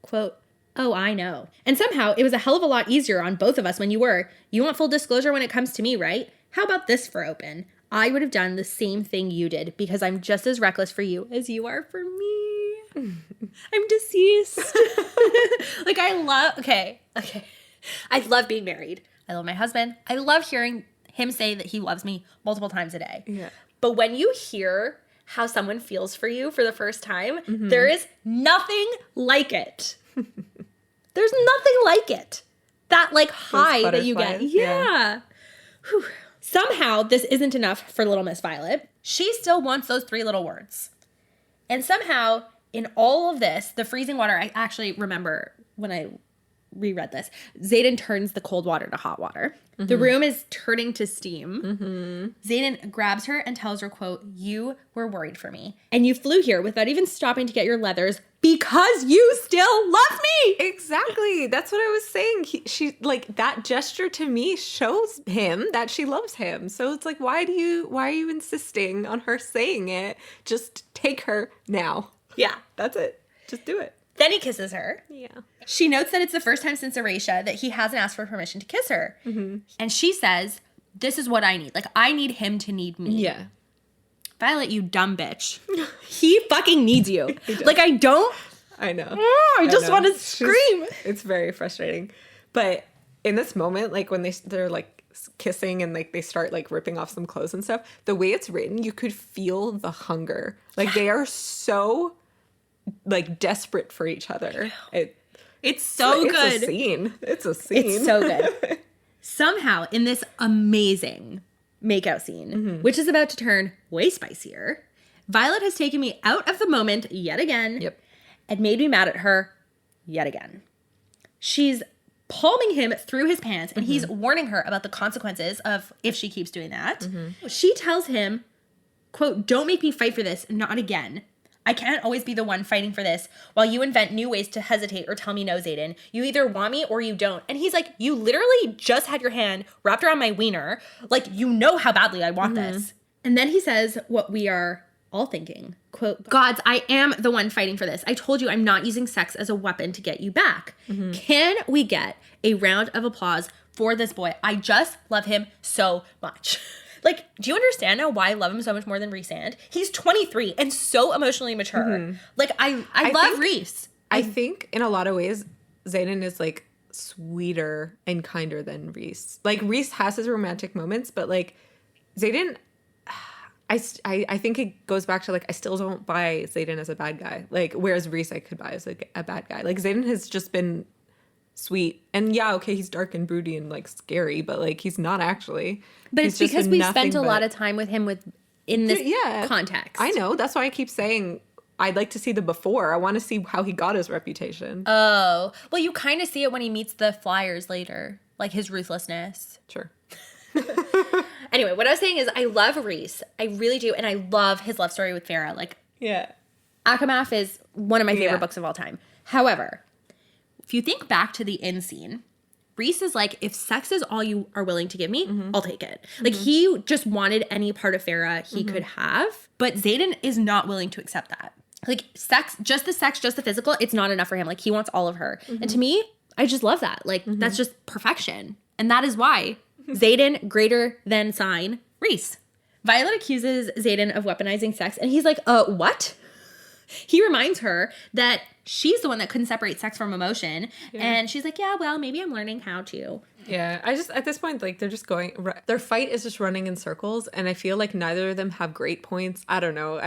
quote, "Oh, I know. And somehow it was a hell of a lot easier on both of us when you were. You want full disclosure when it comes to me, right? How about this for open? I would have done the same thing you did because I'm just as reckless for you as you are for me." I'm deceased. Like, okay. I love being married. I love my husband. I love hearing him say that he loves me multiple times a day. Yeah. But when you hear how someone feels for you for the first time, there is nothing like it. There's nothing like it. That like high that you get. Yeah. Somehow this isn't enough for little Miss Violet. She still wants those 3 little words. And somehow in all of this, the freezing water, I actually remember when I reread this, Xaden turns the cold water to hot water. The room is turning to steam. Xaden grabs her and tells her, quote, "You were worried for me. And you flew here without even stopping to get your leathers because you still love me." Exactly. That's what I was saying. She like that gesture to me shows him that she loves him. So it's like, why are you insisting on her saying it? Just take her now. Yeah. That's it. Just do it. Then he kisses her. Yeah. She notes that it's the first time since Erasure that he hasn't asked for permission to kiss her. And she says, "This is what I need. Like, I need him to need me." Yeah. Violet, you dumb bitch. He fucking needs you. Like, I don't. I know. I just want to scream. It's very frustrating. But in this moment, like when they're like kissing and like they start like ripping off some clothes and stuff, the way it's written, you could feel the hunger. Like they are so like desperate for each other. It's so good. It's a scene. It's so good. Somehow, in this amazing makeout scene, which is about to turn way spicier, Violet has taken me out of the moment yet again. Yep. And made me mad at her yet again. She's palming him through his pants, and he's warning her about the consequences of if she keeps doing that. She tells him, quote, "Don't make me fight for this, not again. I can't always be the one fighting for this while you invent new ways to hesitate or tell me no, Xaden. You either want me or you don't." And he's like, "You literally just had your hand wrapped around my wiener. Like, you know how badly I want this." And then he says what we are all thinking, quote, "Gods, I am the one fighting for this. I told you I'm not using sex as a weapon to get you back. Can we get a round of applause for this boy? I just love him so much." Like, do you understand now why I love him so much more than Rhysand? He's 23 and so emotionally mature. Like, I love Rhys. I think in a lot of ways, Xaden is like sweeter and kinder than Rhys. Like, Rhys has his romantic moments, but like Xaden, I think it goes back to like, I still don't buy Xaden as a bad guy. Like, whereas Rhys I could buy as like a bad guy. Like, Xaden has just been sweet. And yeah, okay, he's dark and broody and like scary, but like he's not actually. But it's because we spent a lot of time with him in this context. I know. That's why I keep saying I'd like to see the before. I want to see how he got his reputation. Oh. Well, you kind of see it when he meets the Flyers later. Like his ruthlessness. Sure. Anyway, what I was saying is I love Rhys. I really do. And I love his love story with Farah. Like, yeah. Akamath is one of my favorite books of all time. However, if you think back to the inn scene, Rhys is like, if sex is all you are willing to give me, I'll take it. Like, he just wanted any part of Farah he could have. But Xaden is not willing to accept that. Like, sex, just the physical, it's not enough for him. Like, he wants all of her. And to me, I just love that. Like, that's just perfection. And that is why Xaden greater than sign Rhys. Violet accuses Xaden of weaponizing sex. And he's like, what? He reminds her that she's the one that couldn't separate sex from emotion. Yeah. And she's like, yeah, well, maybe I'm learning how to. Yeah, I just, at this point, like, they're just going, their fight is just running in circles. And I feel like neither of them have great points. I don't know.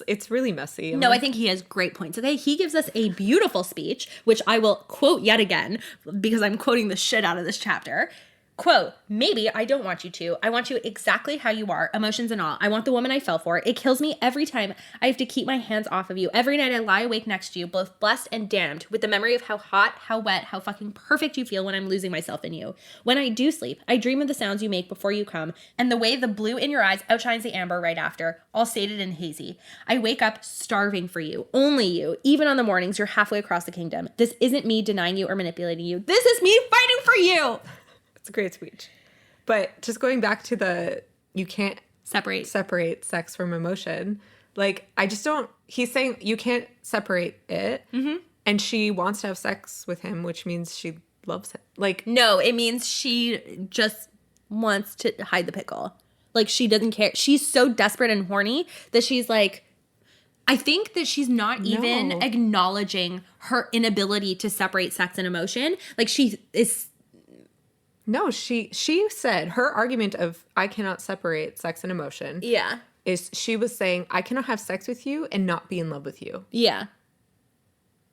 It's really messy. No, I think he has great points. Okay, he gives us a beautiful speech, which I will quote yet again, because I'm quoting the shit out of this chapter. Quote, "Maybe I don't want you to. I want you exactly how you are, emotions and all. I want the woman I fell for. It kills me every time I have to keep my hands off of you. Every night I lie awake next to you, both blessed and damned, with the memory of how hot, how wet, how fucking perfect you feel when I'm losing myself in you. When I do sleep, I dream of the sounds you make before you come, and the way the blue in your eyes outshines the amber right after, all sated and hazy. I wake up starving for you, only you, even on the mornings you're halfway across the kingdom. This isn't me denying you or manipulating you. This is me fighting for you." It's a great speech. But just going back to you can't Separate sex from emotion. Like, I just don't, he's saying you can't separate it. Mm-hmm. And she wants to have sex with him, which means she loves him. Like, no, it means she just wants to hide the pickle. Like, she doesn't care. She's so desperate and horny that she's like, I think that she's not even acknowledging her inability to separate sex and emotion. Like, she is. No, she said her argument of I cannot separate sex and emotion. Yeah. Is she was saying I cannot have sex with you and not be in love with you. Yeah.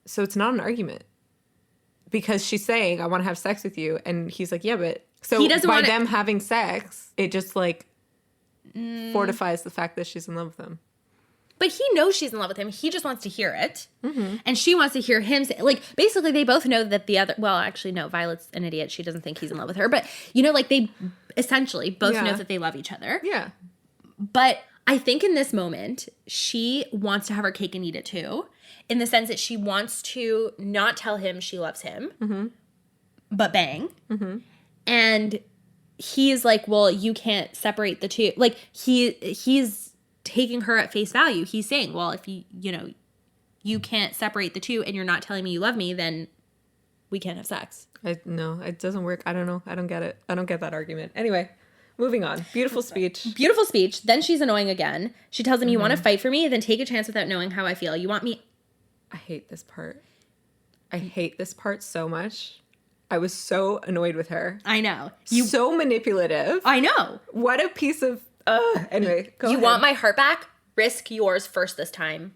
So it's not an argument. Because she's saying I want to have sex with you, and he's like, yeah, but so he doesn't by them having sex, it just like fortifies the fact that she's in love with him. But he knows she's in love with him. He just wants to hear it. Mm-hmm. And she wants to hear him say, like, basically they both know that the other, well, actually, no, Violet's an idiot. She doesn't think he's in love with her. But, you know, like, they essentially both know that they love each other. Yeah. But I think in this moment, she wants to have her cake and eat it too, in the sense that she wants to not tell him she loves him, but bang. Mm-hmm. And he's like, well, you can't separate the two. Like, he's taking her at face value. He's saying, well, if you can't separate the two and you're not telling me you love me, then we can't have sex. No, it doesn't work. I don't know. I don't get it. I don't get that argument. Anyway, moving on. Beautiful speech. Beautiful speech. Then she's annoying again. She tells him, you want to fight for me? Then take a chance without knowing how I feel. You want me? I hate this part. I hate this part so much. I was so annoyed with her. I know. So manipulative. I know. What a piece of... anyway, go ahead. You want my heart back? Risk yours first this time.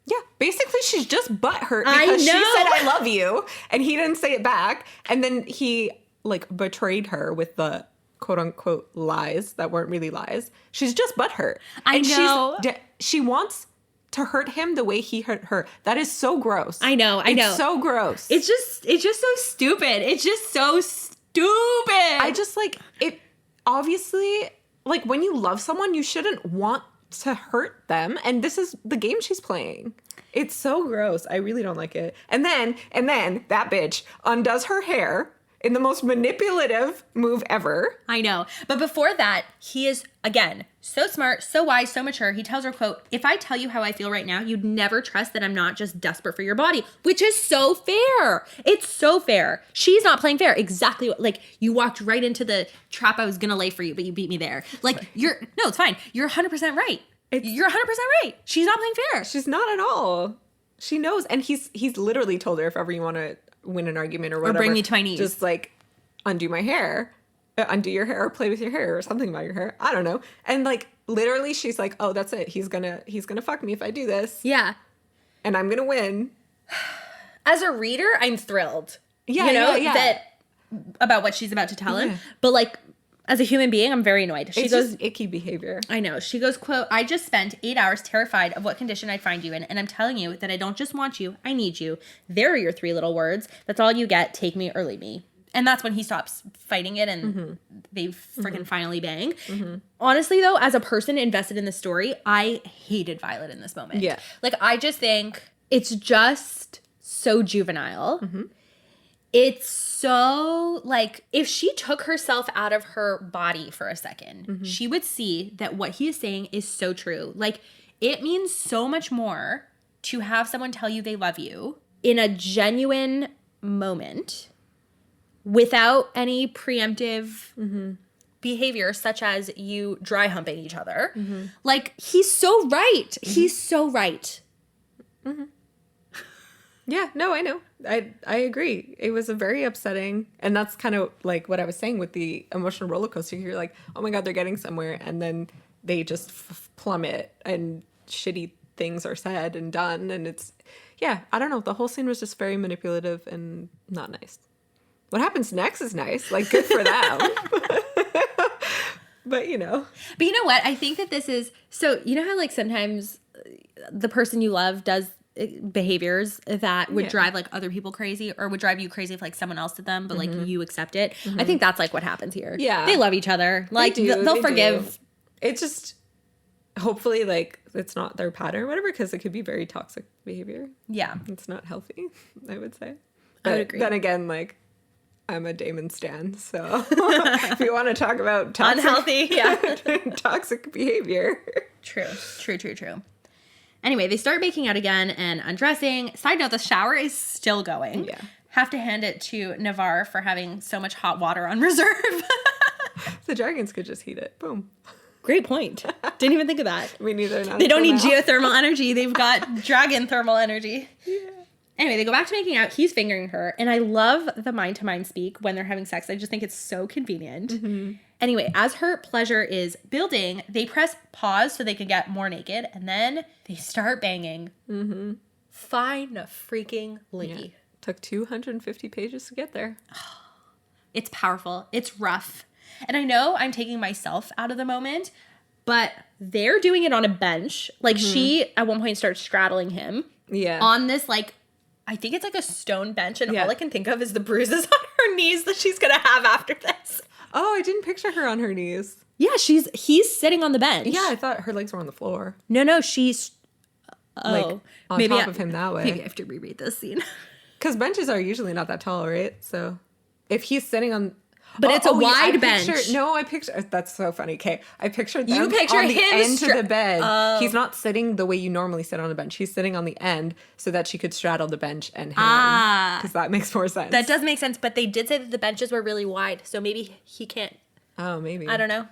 Yeah, basically she's just butthurt because she said I love you and he didn't say it back, and then he like betrayed her with the quote unquote lies that weren't really lies. She's just butthurt. I know. She wants to hurt him the way he hurt her. That is so gross. I know. It's so gross. It's just so stupid. It's just so stupid. I just like it. Obviously, like when you love someone, you shouldn't want to hurt them, and this is the game she's playing. It's so gross. I really don't like it. And then that bitch undoes her hair in the most manipulative move ever. I know. But before that, he is, again, so smart, so wise, so mature. He tells her, quote, if I tell you how I feel right now, you'd never trust that I'm not just desperate for your body, which is so fair. It's so fair. She's not playing fair. Exactly. Like, you walked right into the trap I was going to lay for you, but you beat me there. Like, no, it's fine. You're 100% right. You're 100% right. She's not playing fair. She's not at all. She knows. And he's literally told her, if ever you want to win an argument or whatever, or bring me to my knees, just like undo my hair, undo your hair, or play with your hair or something about your hair. I don't know. And like literally she's like, oh, that's it. He's gonna fuck me if I do this. Yeah. And I'm gonna win. As a reader, I'm thrilled. Yeah. That about what she's about to tell him. But like, as a human being, I'm very annoyed. She goes, just icky behavior. I know. She goes, quote, I just spent 8 hours terrified of what condition I'd find you in, and I'm telling you that I don't just want you, I need you. There are your 3 little words. That's all you get. Take me or leave me. And that's when he stops fighting it, and they freaking finally bang. Mm-hmm. Honestly, though, as a person invested in the story, I hated Violet in this moment. Yeah. Like, I just think it's just so juvenile. Mm-hmm. It's so, like, if she took herself out of her body for a second, she would see that what he is saying is so true. Like, it means so much more to have someone tell you they love you in a genuine moment without any preemptive behavior, such as you dry humping each other. Mm-hmm. Like, he's so right. Mm-hmm. He's so right. Mm-hmm. Yeah, no, I know. I agree. It was a very upsetting, and that's kind of like what I was saying with the emotional roller coaster. You're like, oh my God, they're getting somewhere, and then they just plummet, and shitty things are said and done, and it's, yeah, I don't know. The whole scene was just very manipulative and not nice. What happens next is nice. Like, good for them. But you know what? I think that this is, so you know how like sometimes the person you love does behaviors that would drive like other people crazy, or would drive you crazy if like someone else did them, but like you accept it. I think that's like what happens here. Yeah, they love each other. Like they'll forgive. It's just hopefully like it's not their pattern or whatever, because it could be very toxic behavior. Yeah, it's not healthy, I would say. I would agree. Then again, like I'm a Damon stan, so if you want to talk about unhealthy, toxic behavior. True. Anyway, they start making out again and undressing. Side note, the shower is still going. Yeah. Have to hand it to Navarre for having so much hot water on reserve. The dragons could just heat it. Boom. Great point. Didn't even think of that. Me neither. They don't need geothermal energy. They've got dragon thermal energy. Yeah. Anyway, they go back to making out. He's fingering her. And I love the mind-to-mind speak when they're having sex. I just think it's so convenient. Mm-hmm. Anyway, as her pleasure is building, they press pause so they can get more naked. And then they start banging. Mm-hmm. Fine freaking Lee. Yeah. Took 250 pages to get there. It's powerful. It's rough. And I know I'm taking myself out of the moment, but they're doing it on a bench. Like, she, at one point, starts straddling him. Yeah. On this, like, I think it's like a stone bench, and all I can think of is the bruises on her knees that she's going to have after this. Oh, I didn't picture her on her knees. Yeah, he's sitting on the bench. Yeah, I thought her legs were on the floor. No, she's... like, on top of him that way. Maybe I have to reread this scene. Because benches are usually not that tall, right? So if he's sitting on... But it's a wide bench. I picture... That's so funny. Okay, I pictured them you picture on the him end of the bed. He's not sitting the way you normally sit on a bench. He's sitting on the end so that she could straddle the bench and him. Because that makes more sense. That does make sense, but they did say that the benches were really wide, so maybe he can't... Oh, maybe. I don't know.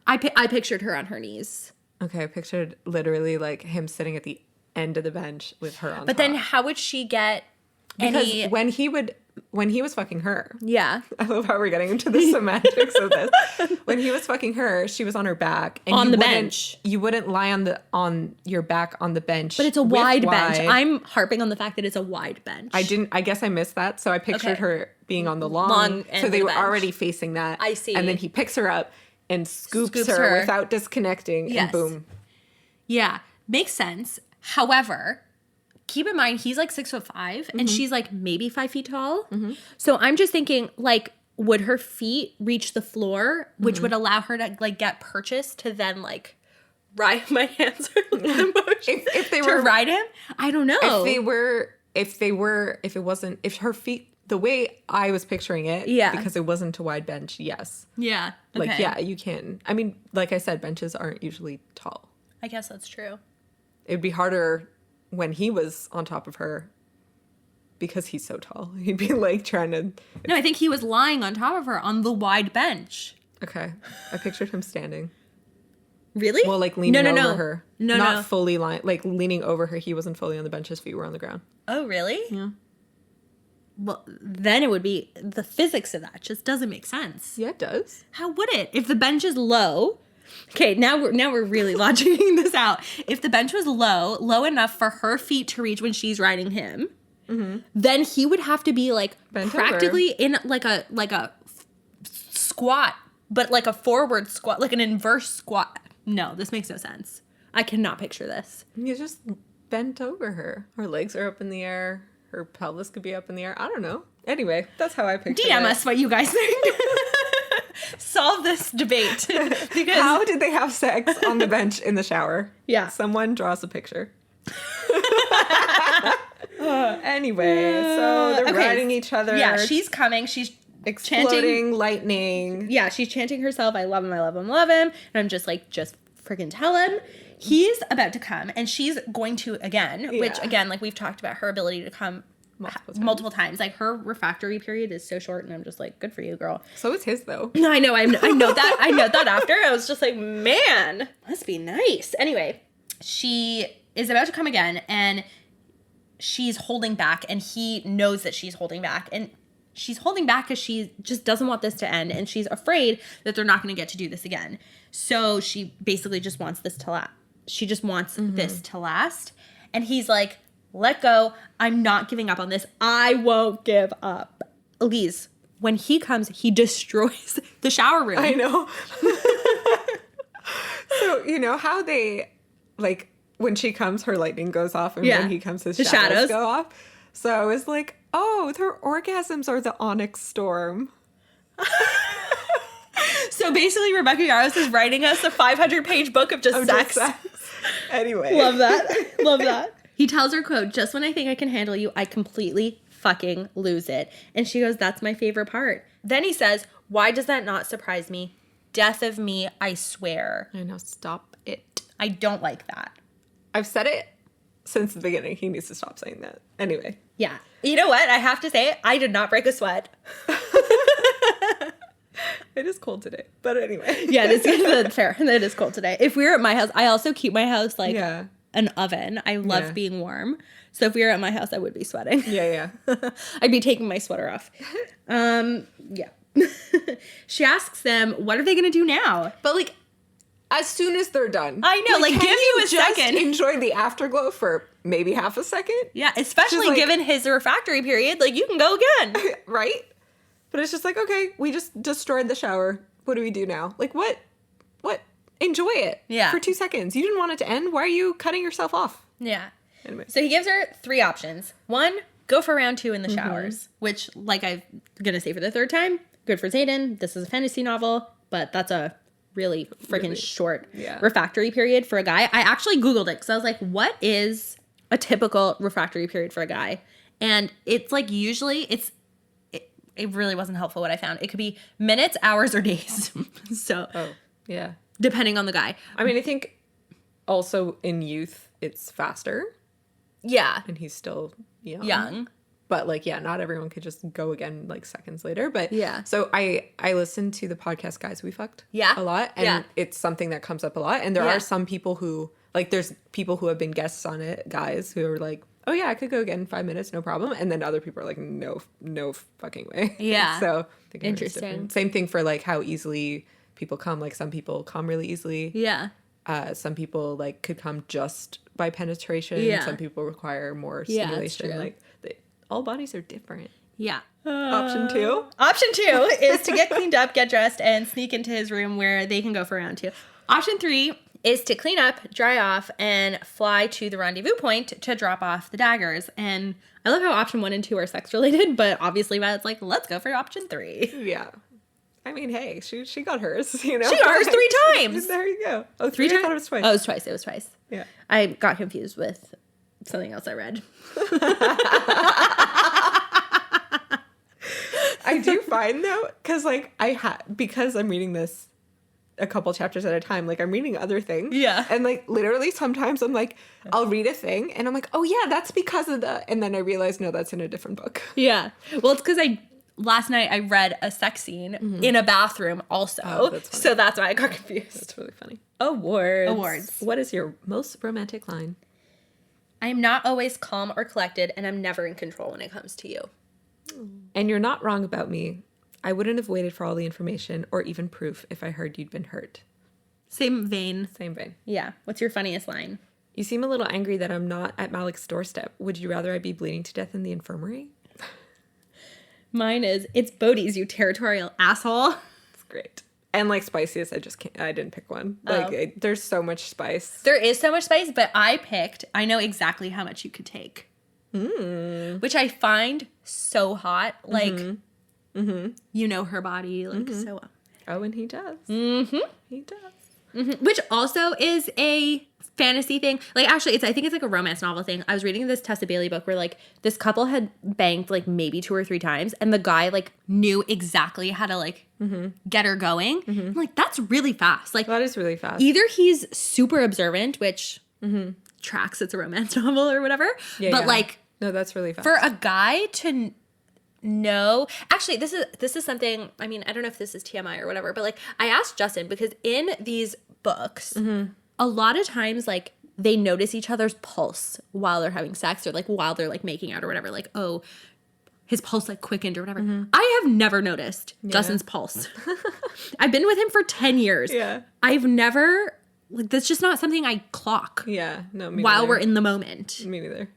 I pictured her on her knees. Okay, I pictured literally like him sitting at the end of the bench with her on top. But then how would she get because when he was fucking her. Yeah. I love how we're getting into the semantics of this. When he was fucking her, she was on her back. And on the bench. You wouldn't lie on your back on the bench. But it's a wide bench. I'm harping on the fact that it's a wide bench. I guess I missed that. So I pictured her being on the long end. So they were already facing that. I see. And then he picks her up and scoops her without disconnecting. And boom. Yeah. Makes sense. However, keep in mind, he's like 6'5", and she's like maybe 5 feet tall. Mm-hmm. So I'm just thinking, like, would her feet reach the floor, which would allow her to like get purchase to then like ride my hands are the motion if they were to ride him? I don't know. If it wasn't, if her feet, the way I was picturing it, because it wasn't a wide bench, yes. Yeah. Okay. Like, yeah, you can. I mean, like I said, benches aren't usually tall. I guess that's true. It'd be harder when he was on top of her because he's so tall. He'd be like trying to... No, I think he was lying on top of her on the wide bench. Okay. I pictured him standing. Really? Well, like leaning over her. No, Not fully lying, like leaning over her. He wasn't fully on the bench. His feet were on the ground. Oh, really? Yeah. Well, then it would be... The physics of that just doesn't make sense. Yeah, it does. How would it? If the bench is low... Okay, now we're really logicking this out. If the bench was low enough for her feet to reach when she's riding him, then he would have to be like bent practically over. in like a squat, but like a forward squat, like an inverse squat. No, this makes no sense. I cannot picture this. You just bent over her. Her legs are up in the air. Her pelvis could be up in the air. I don't know. Anyway, that's how I picture it. DM us what you guys think. Solve this debate. Because how did they have sex on the bench in the shower? Yeah. Someone draw us a picture. Anyway, so they're riding each other. Yeah, she's coming. She's exploding chanting, lightning. Yeah, she's chanting herself, I love him, I love him, love him. And I'm just like, just freaking tell him. He's about to come, and she's going to again, which again, like we've talked about her ability to come multiple times. Like her refractory period is so short, and I'm just like, good for you, girl. So is his though. No, I know. I know that. I know that after. I was just like, man, must be nice. Anyway, she is about to come again, and she's holding back, and he knows that she's holding back, and she's holding back because she just doesn't want this to end, and she's afraid that they're not going to get to do this again. So she basically just wants this to last. She just wants this to last, and he's like, let go. I'm not giving up on this. I won't give up. Elyse, when he comes, he destroys the shower room. I know. So, you know how they, like, when she comes, her lightning goes off, and when he comes, his shadows go off? So I was like, oh, their orgasms are the onyx storm. So basically, Rebecca Yarros is writing us a 500-page book of just sex. Anyway. Love that. Love that. He tells her, quote, just when I think I can handle you, I completely fucking lose it. And she goes, that's my favorite part. Then he says, why does that not surprise me? Death of me, I swear. I know, stop it. I don't like that. I've said it since the beginning. He needs to stop saying that. Anyway. Yeah. You know what? I have to say, I did not break a sweat. It is cold today. But anyway. Yeah, it is fair. It is cold today. If we were at my house, I also keep my house like an oven. I love being warm. So if we were at my house, I would be sweating. Yeah. I'd be taking my sweater off. Yeah. She asks them, what are they going to do now? But like, as soon as they're done. I know, like give you a second. Enjoy the afterglow for maybe half a second. Yeah, especially like, given his refractory period. Like, you can go again. Right? But it's just like, okay, we just destroyed the shower. What do we do now? Like, what? Enjoy it. Yeah. For 2 seconds. You didn't want it to end. Why are you cutting yourself off? Yeah. Anyway. So he gives her 3 options. 1, go for round 2 in the showers, which, like I'm going to say for the 3rd time, good for Xaden. This is a fantasy novel, but that's a really freaking short refractory period for a guy. I actually Googled it because I was like, what is a typical refractory period for a guy? And it's like usually it really wasn't helpful what I found. It could be minutes, hours, or days. So depending on the guy. I mean, I think also in youth it's faster. Yeah. And he's still young. But like, yeah, not everyone could just go again like seconds later. But yeah. So I listened to the podcast Guys We Fucked a lot. And it's something that comes up a lot. And there are some people who, like there's people who have been guests on it, guys, who are like, oh yeah, I could go again in 5 minutes, no problem. And then other people are like, no fucking way. Yeah. So I think interesting. Same thing for like how easily people come. Like some people come really easily. Yeah. Some people like could come just by penetration. Yeah. Some people require more stimulation. That's true. Like all bodies are different. Yeah. Option 2? Option 2 is to get cleaned up, get dressed, and sneak into his room where they can go for round 2. Option 3 is to clean up, dry off, and fly to the rendezvous point to drop off the daggers. And I love how option 1 and 2 are sex related, but obviously Violet's like, let's go for option 3. Yeah. I mean, hey, she got hers, you know? She got hers 3 times. There you go. Oh, 3 times? I thought it was twice. Oh, it was twice. Yeah. I got confused with something else I read. I do find though, because like because I'm reading this a couple chapters at a time, like I'm reading other things. Yeah. And like literally sometimes I'm like, I'll read a thing and I'm like, oh yeah, that's because of and then I realize, no, that's in a different book. Yeah. Well, it's because last night I read a sex scene in a bathroom also. Oh, that's funny. So that's why I got confused. That's really funny. Awards. What is your most romantic line? I am not always calm or collected, and I'm never in control when it comes to you. And you're not wrong about me. I wouldn't have waited for all the information or even proof if I heard you'd been hurt. Same vein. Same vein. Yeah. What's your funniest line? You seem a little angry that I'm not at Malik's doorstep. Would you rather I be bleeding to death in the infirmary? Mine is, it's Bodhi's, you territorial asshole. It's great. And like spiciest, I didn't pick one. Like there's so much spice. There is so much spice, but I know exactly how much you could take. Which I find so hot. Like, you know her body like so well. Oh, and he does. He does. Which also is a fantasy thing. Like, actually, I think it's like a romance novel thing. I was reading this Tessa Bailey book where like this couple had banged like maybe 2 or 3 times, and the guy like knew exactly how to like get her going. I'm like, that's really fast. Like, that is really fast. Either he's super observant, which tracks it's a romance novel or whatever. But like, no, that's really fast. For a guy to know, actually, this is something. I mean, I don't know if this is TMI or whatever, but like, I asked Justin because in these books, a lot of times like they notice each other's pulse while they're having sex or like while they're like making out or whatever. Like, oh, his pulse like quickened or whatever. I have never noticed Justin's pulse. I've been with him for 10 years. Yeah, I've never like that's just not something I clock. Yeah, no, me while neither. we're in the moment. Me neither.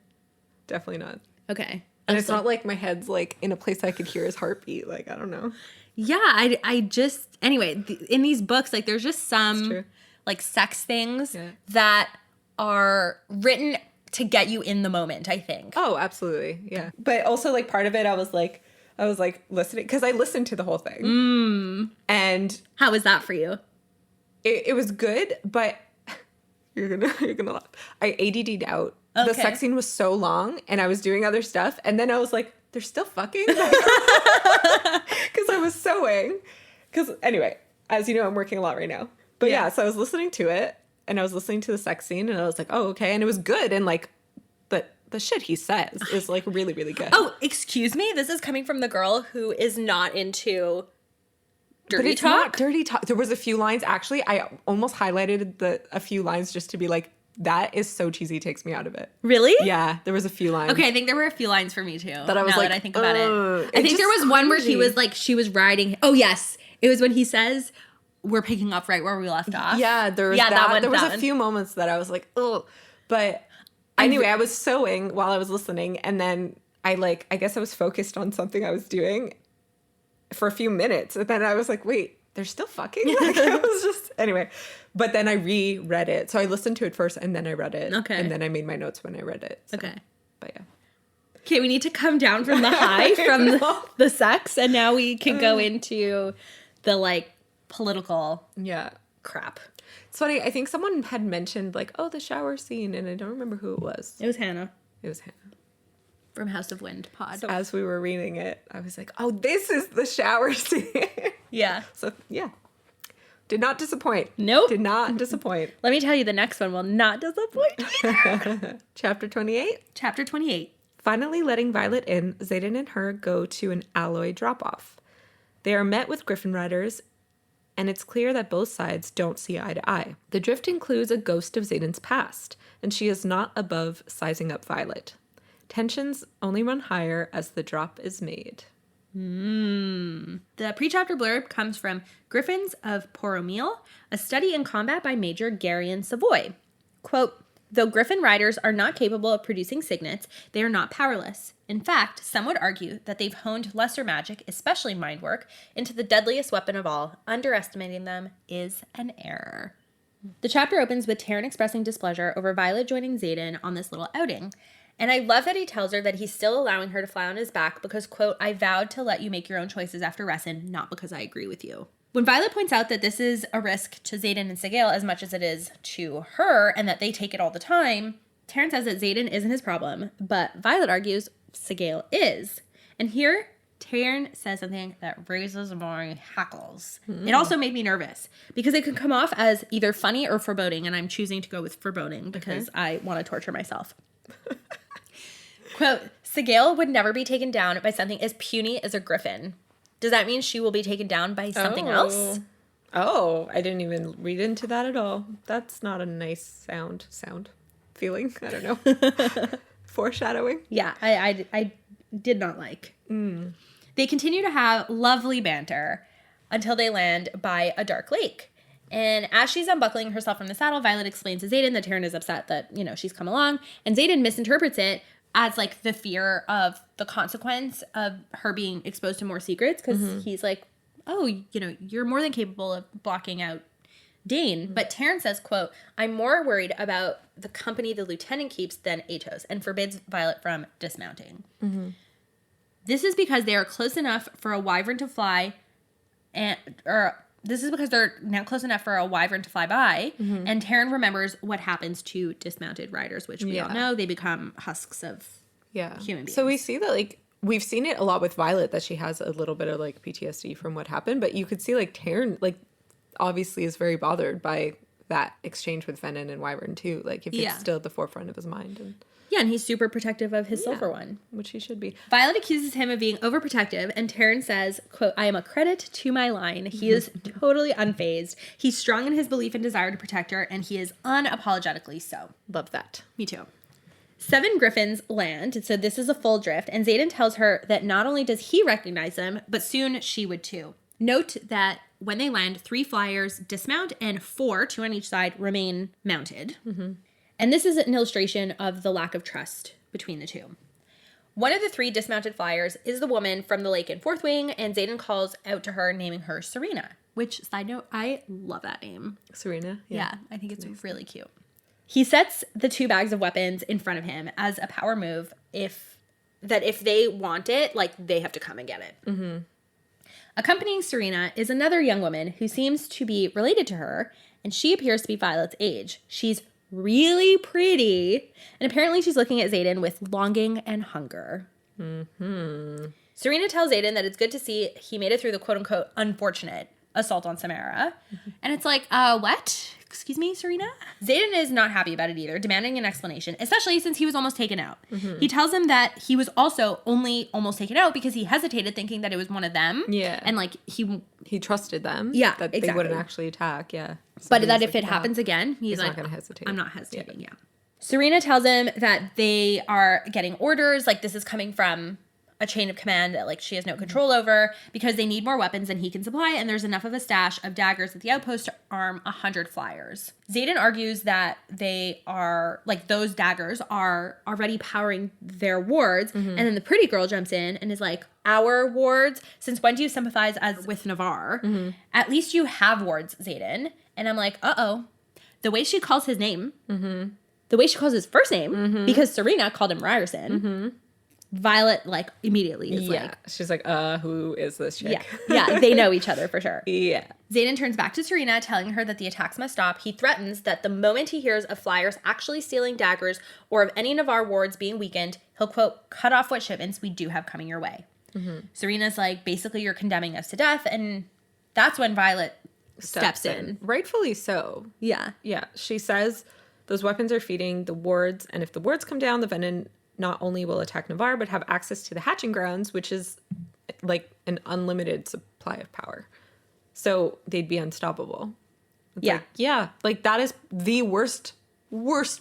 Definitely not. Okay. And it's not like my head's like in a place I could hear his heartbeat. Like, I don't know. Yeah, I just, anyway, in these books, like there's just some like sex things that are written to get you in the moment, I think. Oh, absolutely. Yeah. But also like part of it, I was like listening because I listened to the whole thing. And how was that for you? It was good, but you're gonna laugh. I ADD'd out. Okay. The sex scene was so long and I was doing other stuff. And then I was like, they're still fucking? Because I was sewing. Because anyway, as you know, I'm working a lot right now. But yeah, so I was listening to it, and I was listening to the sex scene, and I was like, oh, okay. And it was good. And like, the shit he says is like really, really good. Oh, excuse me? This is coming from the girl who is not into dirty talk? Not dirty talk. There was a few lines. Actually, I almost highlighted a few lines just to be like, that is so cheesy, takes me out of it. Really? Yeah, there was a few lines. Okay, I think there were a few lines for me too. That I was now like, that I think about it. I think there was cringy. one where he was like, she was riding. Oh yes, it was when he says, "We're picking up right where we left off." Yeah, there was that one. There was a few moments that I was like, oh, but anyway, I was sewing while I was listening, and then I guess I was focused on something I was doing for a few minutes, and then I was like, wait, they're still fucking? Like, I was just, anyway. But then I reread it. So I listened to it first, and then I read it. Okay. And then I made my notes when I read it. So. Okay. But yeah. Okay, we need to come down from the high, from the sex, and now we can go into the, like, political crap. It's funny, I think someone had mentioned, like, oh, the shower scene, and I don't remember who it was. It was Hannah. It was Hannah. From House of Wind pod. So as we were reading it, I was like, oh, this is the shower scene. Yeah. So, yeah. Did not disappoint. Nope. Did not disappoint. Let me tell you, the next one will not disappoint either. Chapter 28. Chapter 28. Finally letting Violet in, Xaden and her go to an alloy drop-off. They are met with Griffin Riders, and it's clear that both sides don't see eye to eye. The drift includes a ghost of Xaden's past, and she is not above sizing up Violet. Tensions only run higher as the drop is made. The pre-chapter blurb comes from Griffins of Poromil, a study in combat by Major Garion Savoy. Quote, though Griffin riders are not capable of producing signets, they are not powerless. In fact, some would argue that they've honed lesser magic, especially mind work, into the deadliest weapon of all. Underestimating them is an error. The chapter opens with Taryn expressing displeasure over Violet joining Xaden on this little outing. And I love that he tells her that he's still allowing her to fly on his back because, quote, I vowed to let you make your own choices after Rhysand, not because I agree with you. When Violet points out that this is a risk to Xaden and Sigale as much as it is to her and that they take it all the time, Taryn says that Xaden isn't his problem, but Violet argues Sigale is. And here, Taryn says something that raises my hackles. It also made me nervous because it could come off as either funny or foreboding, and I'm choosing to go with foreboding because I want to torture myself. Quote, Sigale would never be taken down by something as puny as a griffin. Does that mean she will be taken down by something else? Oh, I didn't even read into that at all. That's not a nice feeling. I don't know. Foreshadowing. Yeah, I did not like. They continue to have lovely banter until they land by a dark lake. And as she's unbuckling herself from the saddle, Violet explains to Xaden that Taryn is upset that, she's come along. And Xaden misinterprets it as, like, the fear of the consequence of her being exposed to more secrets. Because he's like, oh, you're more than capable of blocking out Dane. But Taryn says, quote, I'm more worried about the company the lieutenant keeps than Atos, and forbids Violet from dismounting. This is because they are close enough for a wyvern to fly, this is because they're now close enough for a wyvern to fly by, and Taryn remembers what happens to dismounted riders, which we all know. They become husks of human beings. So we see that, like, we've seen it a lot with Violet, that she has a little bit of, like, PTSD from what happened, but you could see, like, Taryn, like, obviously is very bothered by that exchange with Venon and Wyvern, too. Like, if it's still at the forefront of his mind. And yeah, and he's super protective of his silver one. Which he should be. Violet accuses him of being overprotective, and Taryn says, quote, I am a credit to my line. He is totally unfazed. He's strong in his belief and desire to protect her, and he is unapologetically so. Love that. Me too. 7 griffins land, so this is a full drift, and Xaden tells her that not only does he recognize them, but soon she would too. Note that when they land, 3 flyers dismount, and 4, 2 on each side, remain mounted. And this is an illustration of the lack of trust between the two. One of the 3 dismounted flyers is the woman from the lake in Fourth Wing, and Xaden calls out to her, naming her Serena, which, side note, I love that name. Serena? Yeah, I think it's nice. Really cute. He sets the 2 bags of weapons in front of him as a power move if they want it, like, they have to come and get it. Accompanying Serena is another young woman who seems to be related to her, and she appears to be Violet's age. She's really pretty, and apparently she's looking at Xaden with longing and hunger. Serena tells Xaden that it's good to see he made it through the quote-unquote unfortunate assault on Samara. And it's like, what? Excuse me, Serena? Xaden is not happy about it either, demanding an explanation, especially since he was almost taken out. He tells him that he was also only almost taken out because he hesitated thinking that it was one of them. Yeah. And like he trusted them. Yeah, that exactly. they wouldn't actually attack. Yeah. So but he that was if like, it happens again, he's like, not going to hesitate. I'm not hesitating, yeah. Serena tells him that they are getting orders, like this is coming from a chain of command that like she has no control over because they need more weapons than he can supply, and there's enough of a stash of daggers at the outpost to arm 100 flyers. Xaden argues that they are, like those daggers are already powering their wards, and then the pretty girl jumps in and is like, our wards? Since when do you sympathize as with Navarre? At least you have wards, Xaden. And I'm like, uh-oh. The way she calls his name, the way she calls his first name, because Serena called him Rhysand, Violet, like, immediately is like... She's like, who is this chick? Yeah, they know each other for sure. Yeah. Xaden turns back to Serena, telling her that the attacks must stop. He threatens that the moment he hears of flyers actually stealing daggers or of any Navarre wards being weakened, he'll, quote, cut off what shipments we do have coming your way. Serena's like, basically, you're condemning us to death, and that's when Violet steps in. Rightfully so. Yeah. Yeah. She says those weapons are feeding the wards, and if the wards come down, the venom not only will attack Navarre, but have access to the hatching grounds, which is like an unlimited supply of power. So they'd be unstoppable. It's like that is the worst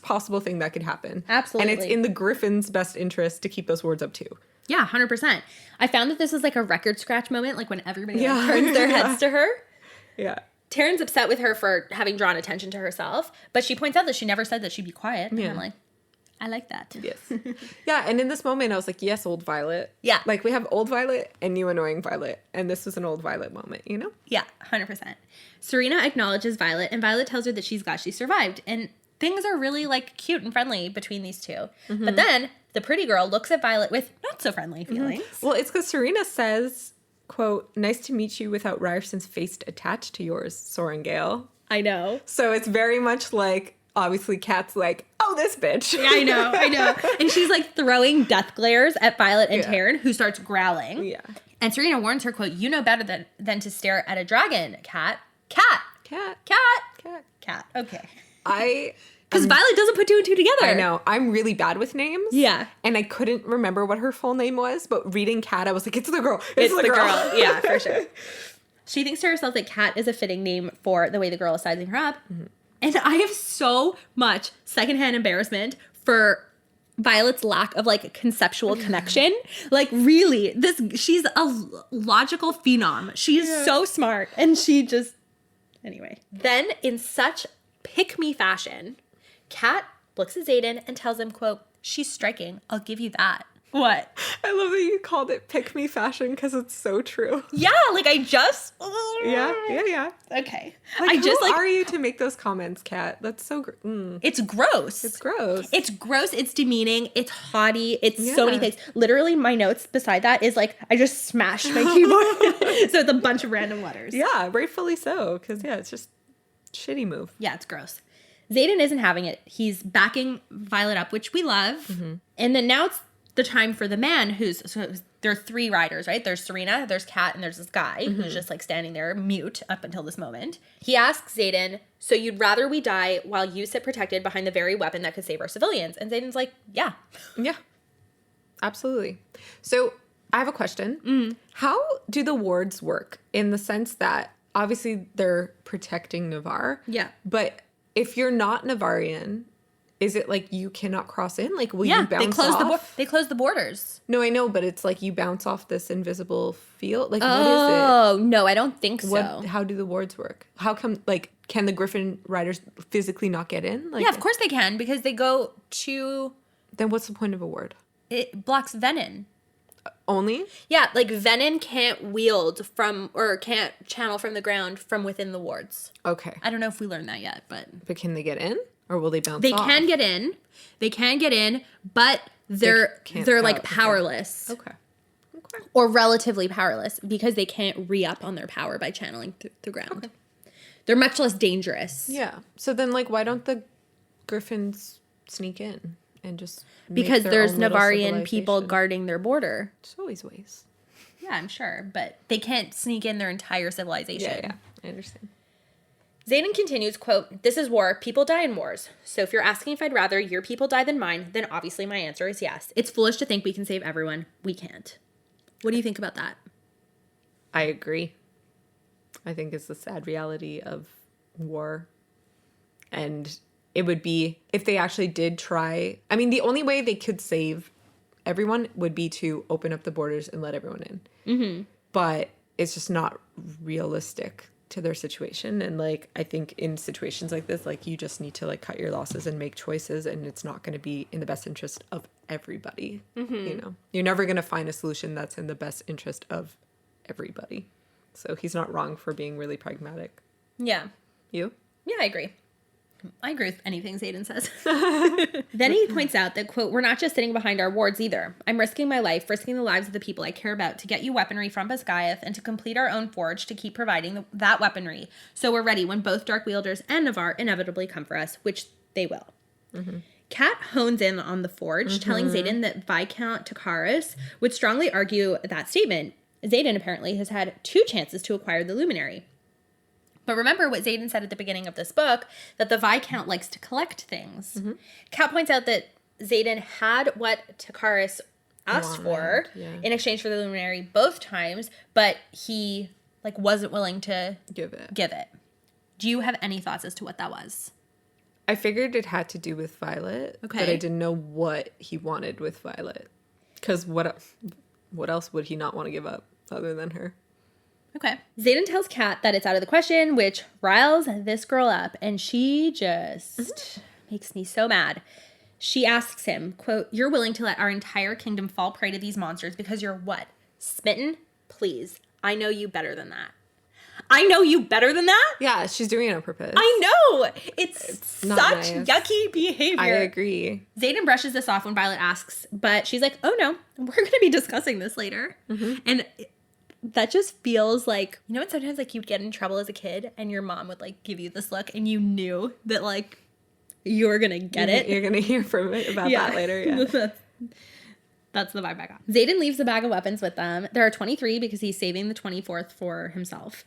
possible thing that could happen. Absolutely. And it's in the Griffin's best interest to keep those wards up too. Yeah, 100%. I found that this was like a record scratch moment, like when everybody like, turns their heads to her. Yeah. Taryn's upset with her for having drawn attention to herself, but she points out that she never said that she'd be quiet. And I'm like, I like that. Yes. Yeah, and in this moment, I was like, yes, old Violet. Yeah. Like, we have old Violet and new annoying Violet, and this was an old Violet moment, you know? Yeah, 100%. Serena acknowledges Violet, and Violet tells her that she's glad she survived, and things are really, like, cute and friendly between these two. But then, the pretty girl looks at Violet with not-so-friendly feelings. Well, it's because Serena says, quote, nice to meet you without Ryerson's face attached to yours, Sorengale. I know. So it's very much like, obviously, Kat's like, oh, this bitch. Yeah, I know. And she's like throwing death glares at Violet and Taryn, who starts growling. Yeah. And Serena warns her, quote, you know better than to stare at a dragon, Cat. Cat. Okay. Because Violet doesn't put two and two together. I know. I'm really bad with names. Yeah. And I couldn't remember what her full name was, but reading Cat, I was like, it's the girl. It's the girl. Yeah, for sure. She thinks to herself that Cat is a fitting name for the way the girl is sizing her up. And I have so much secondhand embarrassment for Violet's lack of like conceptual connection. Like really, she's a logical phenom. She is so smart, and she just anyway. Then in such pick-me fashion, Kat looks at Xaden and tells him, quote, she's striking. I'll give you that. What? I love that you called it pick me fashion because it's so true. Yeah, like I just Yeah. Okay. Like, who are you to make those comments, Kat? That's so It's gross. It's gross. It's gross. It's demeaning. It's haughty. It's so many things. Literally, my notes beside that is like I just smashed my keyboard. So it's a bunch of random letters. Yeah, rightfully so. Because it's just shitty move. Yeah, it's gross. Xaden isn't having it. He's backing Violet up, which we love. And then now it's the time for the man there are three riders, right? There's Serena, there's Kat, and there's this guy who's just like standing there mute up until this moment. He asks Xaden, so you'd rather we die while you sit protected behind the very weapon that could save our civilians? And Xaden's like, yeah. Yeah, absolutely. So I have a question. How do the wards work in the sense that obviously they're protecting Navarre? Yeah. But if you're not Navarrian, is it like you cannot cross in? Like, will you bounce off? They close the borders. No, I know, but it's like you bounce off this invisible field. Like, what is it? Oh, no, I don't think so. How do the wards work? How come, like, can the Griffin riders physically not get in? Like, yeah, of course they can, because they go to... Then what's the point of a ward? It blocks venom. Only? Yeah, like venom can't wield from, or can't channel from the ground from within the wards. Okay. I don't know if we learned that yet, but... But can they get in? Or will they bounce off? They can get in. They can get in, but they're like powerless. Okay. Or relatively powerless because they can't re-up on their power by channeling through the ground. Okay. They're much less dangerous. Yeah. So then, like, why don't the Griffins sneak in and just because make their there's own little Navarian people civilization. guarding their border. There's always ways. Yeah, I'm sure, but they can't sneak in their entire civilization. Yeah, I understand. Xaden continues, quote, "This is war. People die in wars. So if you're asking if I'd rather your people die than mine, then obviously my answer is yes. It's foolish to think we can save everyone. We can't." What do you think about that? I agree. I think it's the sad reality of war. And it would be, if they actually did try, I mean, the only way they could save everyone would be to open up the borders and let everyone in. Mm-hmm. But it's just not realistic to their situation. And like, I think in situations like this, like, you just need to like cut your losses and make choices, and it's not going to be in the best interest of everybody. You know, you're never going to find a solution that's in the best interest of everybody. So he's not wrong for being really pragmatic. Yeah. You? Yeah, I agree. I agree with anything Xaden says. Then he points out that, quote, "We're not just sitting behind our wards either. I'm risking my life, risking the lives of the people I care about to get you weaponry from Basgiath and to complete our own forge to keep providing that weaponry. So we're ready when both Dark Wielders and Navarre inevitably come for us," which they will. Kat hones in on the forge, telling Xaden that Viscount Takaris would strongly argue that statement. Xaden apparently has had 2 chances to acquire the luminary. But remember what Xaden said at the beginning of this book, that the Viscount likes to collect things. Kat points out that Xaden had what Takaris asked for in exchange for the luminary both times, but he like wasn't willing to give it. Do you have any thoughts as to what that was? I figured it had to do with Violet, but I didn't know what he wanted with Violet. Because what else would he not want to give up other than her? Okay. Xaden tells Kat that it's out of the question, which riles this girl up, and she just makes me so mad. She asks him, quote, "You're willing to let our entire kingdom fall prey to these monsters because you're what? Smitten? Please. I know you better than that." I know you better than that? Yeah, she's doing it on purpose. I know! It's such nice. yucky behavior. I agree. Xaden brushes this off when Violet asks, but she's like, "Oh no, we're going to be discussing this later." And that just feels like, you know when sometimes like you'd get in trouble as a kid and your mom would like give you this look and you knew that like you were gonna get it? You're gonna hear from it about that later, yeah. That's the vibe I got. Xaden leaves the bag of weapons with them. There are 23 because he's saving the 24th for himself.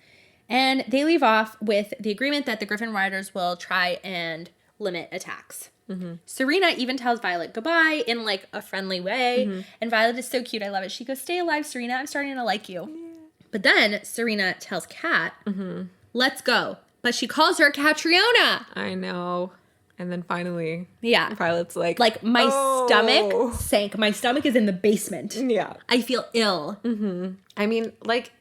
And they leave off with the agreement that the Griffin Riders will try and limit attacks. Serena even tells Violet goodbye in like a friendly way. And Violet is so cute. I love it. She goes, "Stay alive, Serena. I'm starting to like you." Yeah. But then Serena tells Kat, "Let's go." But she calls her Catriona. I know. And then finally, Violet's like my stomach sank. My stomach is in the basement. Yeah. I feel ill. I mean, like,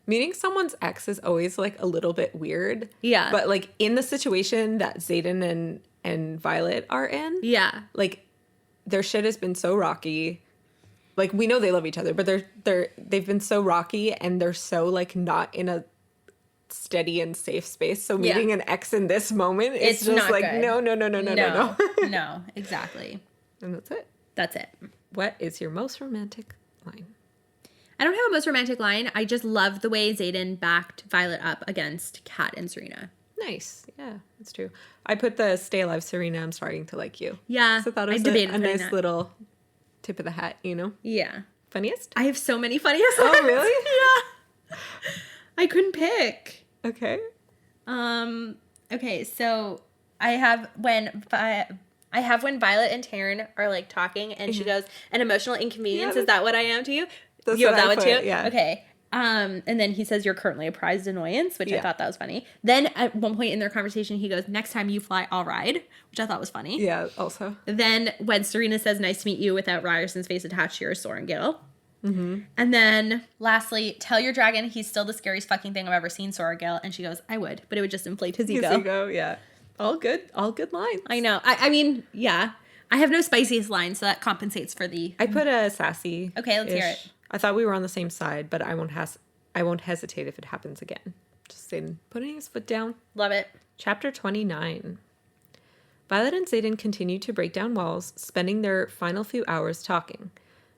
meeting someone's ex is always like a little bit weird. Yeah. But like in the situation that Xaden and Violet are in, like their shit has been so rocky. Like, we know they love each other, but they've been so rocky, and they're so like not in a steady and safe space. So meeting an ex in this moment, it's just like good. No. No, exactly. And that's it. That's it. What is your most romantic line? I don't have a most romantic line. I just love the way Xaden backed Violet up against Kat and Serena. Nice. Yeah, that's true. I put the "Stay alive, Serena, I'm starting to like you." Yeah. So I thought it was a nice little tip of the hat, you know? Yeah. Funniest? I have so many funniest lines. Oh, really? Yeah. I couldn't pick. Okay. Okay, so I have when Violet and Taryn are like talking and she goes, "An emotional inconvenience, is that what I am to you?" You have that one too? Yeah. Okay. And then he says, "You're currently a prized annoyance," which I thought that was funny. Then at one point in their conversation, he goes, "Next time you fly, I'll ride," which I thought was funny. Yeah, also. Then when Serena says, "Nice to meet you," without Ryerson's face attached to yours, Sorengale. And then lastly, "Tell your dragon he's still the scariest fucking thing I've ever seen, Sorengale." And she goes, "I would, but it would just inflate his ego." His ego, yeah. All good lines. I know. I mean, yeah. I have no spiciest line, so that compensates for the... I put a sassy. Okay, let's hear it. I thought we were on the same side, but I won't hesitate if it happens again. Just Xaden putting his foot down. Love it. Chapter 29. Violet and Xaden continue to break down walls, spending their final few hours talking.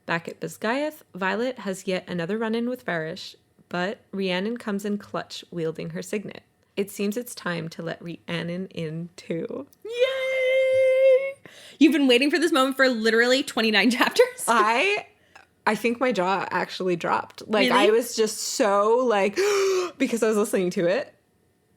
Back at Basgiath, Violet has yet another run-in with Varish, but Rhiannon comes in clutch, wielding her signet. It seems it's time to let Rhiannon in too. Yay! You've been waiting for this moment for literally 29 chapters. I think my jaw actually dropped. Like, Really? I was just so, like, because I was listening to it.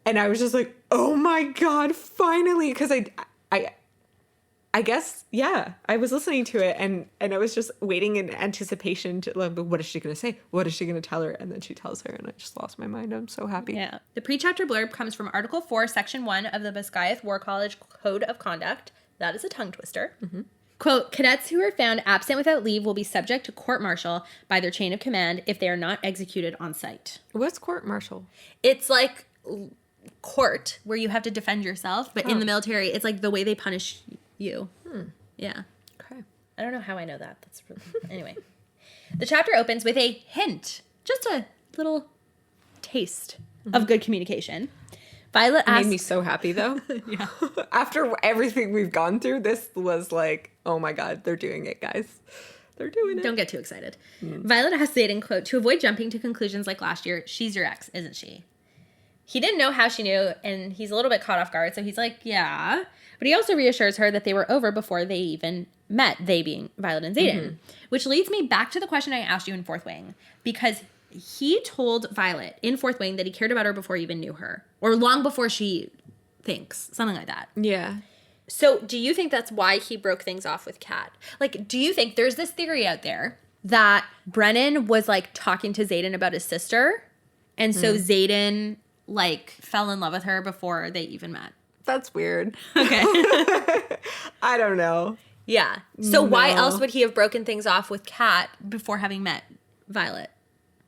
And I was just like, oh my God, finally. Because I guess, yeah, I was listening to it and I was just waiting in anticipation to, like, what is she going to say? What is she going to tell her? And then she tells her, and I just lost my mind. I'm so happy. Yeah. The pre-chapter blurb comes from Article 4, Section 1 of the Biscayeth War College Code of Conduct. That is a tongue twister. Mm-hmm. Quote, cadets who are found absent without leave will be subject to court-martial by their chain of command if they are not executed on site. What's court-martial? It's like court where you have to defend yourself, but in the military, it's like the way they punish you. Yeah. Okay. I don't know how I know that. That's really... Anyway. The chapter opens with a hint, just a little taste of good communication. Violet asks... Made me so happy, though. Yeah. After everything we've gone through, this was like, oh my God, they're doing it, guys. They're doing it. Don't get too excited. Violet asks Xaden, quote, to avoid jumping to conclusions like last year, she's your ex, isn't she? He didn't know how she knew, and he's a little bit caught off guard, so he's like, yeah. But he also reassures her that they were over before they even met, they being Violet and Xaden. Which leads me back to the question I asked you in Fourth Wing, because he told Violet in Fourth Wing that he cared about her before he even knew her, or long before she thinks, something like that. Yeah. So do you think that's why he broke things off with Kat? Like, do you think there's this theory out there that Brennan was, like, talking to Xaden about his sister, and so Xaden, like, fell in love with her before they even met? That's weird. Okay. I don't know. Yeah. So why No. else would he have broken things off with Kat before having met Violet?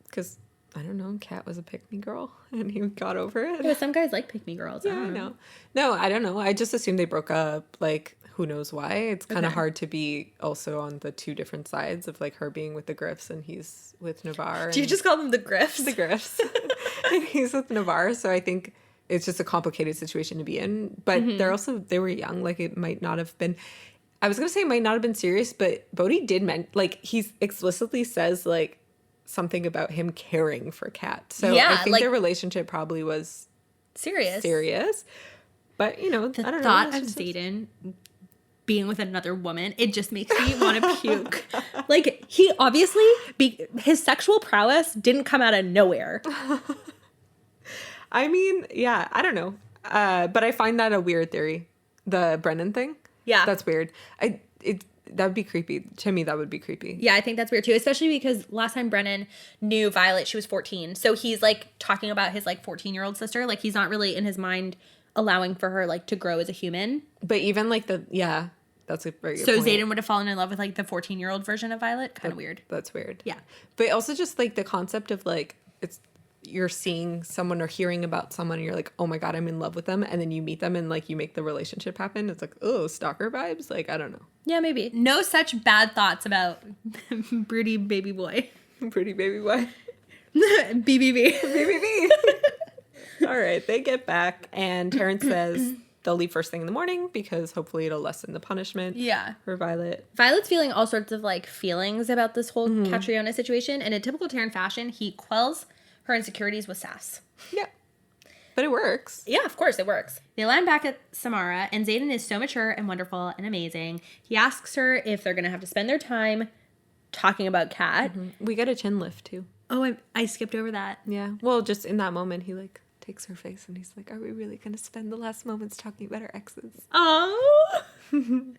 Because, I don't know, Kat was a pick-me girl, and he got over it. Yeah, some guys like pick-me girls. Yeah, I know. No, I don't know. I just assumed they broke up. Like, who knows why? It's kind of hard to be also on the two different sides of, like, her being with the Griffs and he's with Navarre. Do you just call them the Griffs? The Griffs. And he's with Navarre, so I think it's just a complicated situation to be in. But they were young. Like, it might not have been... I was going to say it might not have been serious, but Bodhi did like, he explicitly says, like, something about him caring for Kat. So Yeah, I think like, their relationship probably was serious. But, you know, The I don't thought know. of Xaden being with another woman, it just makes me want to puke. Like, he obviously, his sexual prowess didn't come out of nowhere. I mean, yeah, I don't know. But I find that a weird theory. The Brennan thing. Yeah. That's weird. That would be creepy. To me, that would be creepy. Yeah, I think that's weird too, especially because last time Brennan knew Violet, she was 14. So he's, like, talking about his, like, 14-year-old sister. Like, he's not really in his mind allowing for her, like, to grow as a human. But even, like, that's a very good So point. Xaden would have fallen in love with, like, the 14-year-old version of Violet. Kind of weird. That's weird. Yeah. But also just, like, the concept of, like, you're seeing someone or hearing about someone and you're like, oh my God, I'm in love with them. And then you meet them and, like, you make the relationship happen. It's like, oh, stalker vibes. Like, I don't know. Yeah, maybe. No such bad thoughts about broody baby boy. Pretty baby boy. BBB. BBB. All right. They get back and Terrence says they'll leave first thing in the morning because hopefully it'll lessen the punishment. Yeah. For Violet. Violet's feeling all sorts of, like, feelings about this whole Catriona situation. And in typical Terran fashion, he quells her insecurities with sass. Yeah. But it works. Yeah, of course, it works. They land back at Samara, and Xaden is so mature and wonderful and amazing. He asks her if they're going to have to spend their time talking about Kat. We get a chin lift, too. Oh, I skipped over that. Yeah. Well, just in that moment, he, like, takes her face and he's like, are we really going to spend the last moments talking about our exes? Oh. And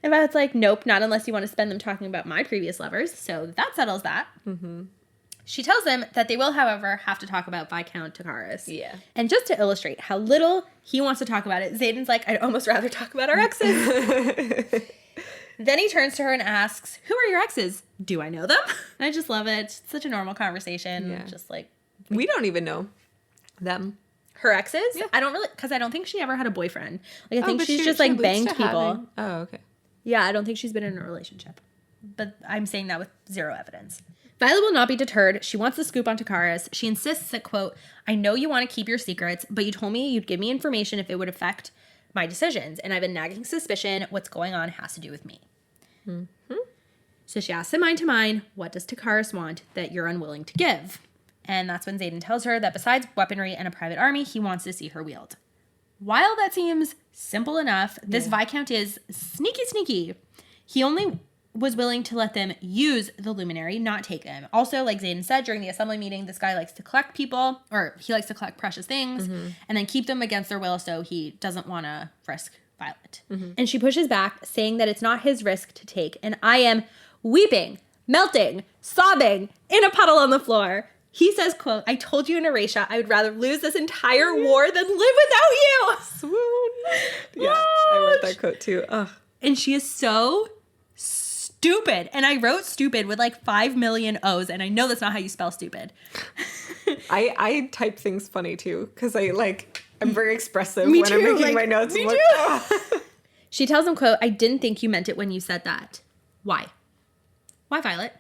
Violet's like, nope, not unless you want to spend them talking about my previous lovers. So that settles that. She tells them that they will, however, have to talk about Viscount Takaris. Yeah. And just to illustrate how little he wants to talk about it, Xaden's like, I'd almost rather talk about our exes. Then he turns to her and asks, who are your exes? Do I know them? And I just love it. It's such a normal conversation. Yeah. Just like... We don't even know them. Her exes? Yeah. I don't really... Because I don't think she ever had a boyfriend. Like, I think but she's she just, like, alludes banged to people. having- Oh, okay. Yeah, I don't think she's been in a relationship. But I'm saying that with zero evidence. Violet will not be deterred. She wants the scoop on Takaris. She insists that, quote, I know you want to keep your secrets, but you told me you'd give me information if it would affect my decisions. And I have a nagging suspicion what's going on has to do with me. So she asks him mind to mind, what does Takaris want that you're unwilling to give? And that's when Xaden tells her that besides weaponry and a private army, he wants to see her wield. while that seems simple enough, this Viscount is sneaky. He only was willing to let them use the luminary, not take them. Also, like Xaden said during the assembly meeting, this guy likes to collect people, or he likes to collect precious things and then keep them against their will, so he doesn't want to risk Violet. And she pushes back, saying that it's not his risk to take, and I am weeping, melting, sobbing in a puddle on the floor. He says, quote, I told you in Erasure I would rather lose this entire war than live without you. Swoon. Yeah, I wrote that quote too. Ugh. And she is so stupid. And I wrote stupid with like 5 million O's, and I know that's not how you spell stupid. I type things funny too, because I'm very expressive Me when too, I'm making like, my notes. me I'm too. oh. She tells him, quote, I didn't think you meant it when you said that. Why? Why, Violet?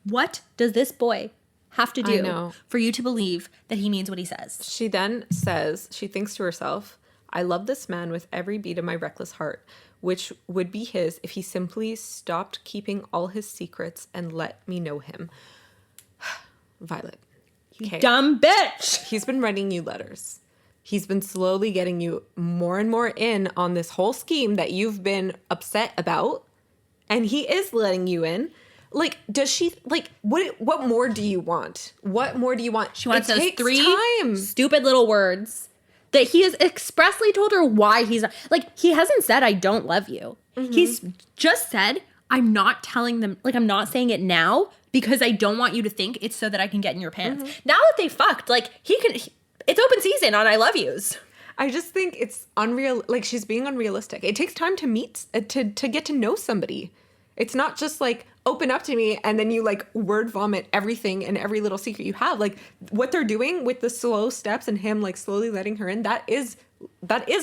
What does this boy have to do for you to believe that he means what he says? She then says, she thinks to herself, I love this man with every beat of my reckless heart, which would be his if he simply stopped keeping all his secrets and let me know him. Violet. You dumb bitch. He's been writing you letters. He's been slowly getting you more and more in on this whole scheme that you've been upset about. And he is letting you in. Like, does she, like, what more do you want? What more do you want? She wants those 3 stupid little words that he has expressly told her why he's not. Like, he hasn't said, I don't love you. He's just said, I'm not telling them, like, I'm not saying it now because I don't want you to think it's so that I can get in your pants. Now that they fucked, like, it's open season on I love yous. I just think it's unreal. Like, she's being unrealistic. It takes time to meet, to get to know somebody. It's not just like, open up to me and then you like word vomit everything and every little secret you have. Like, what they're doing with the slow steps and him like slowly letting her in, that is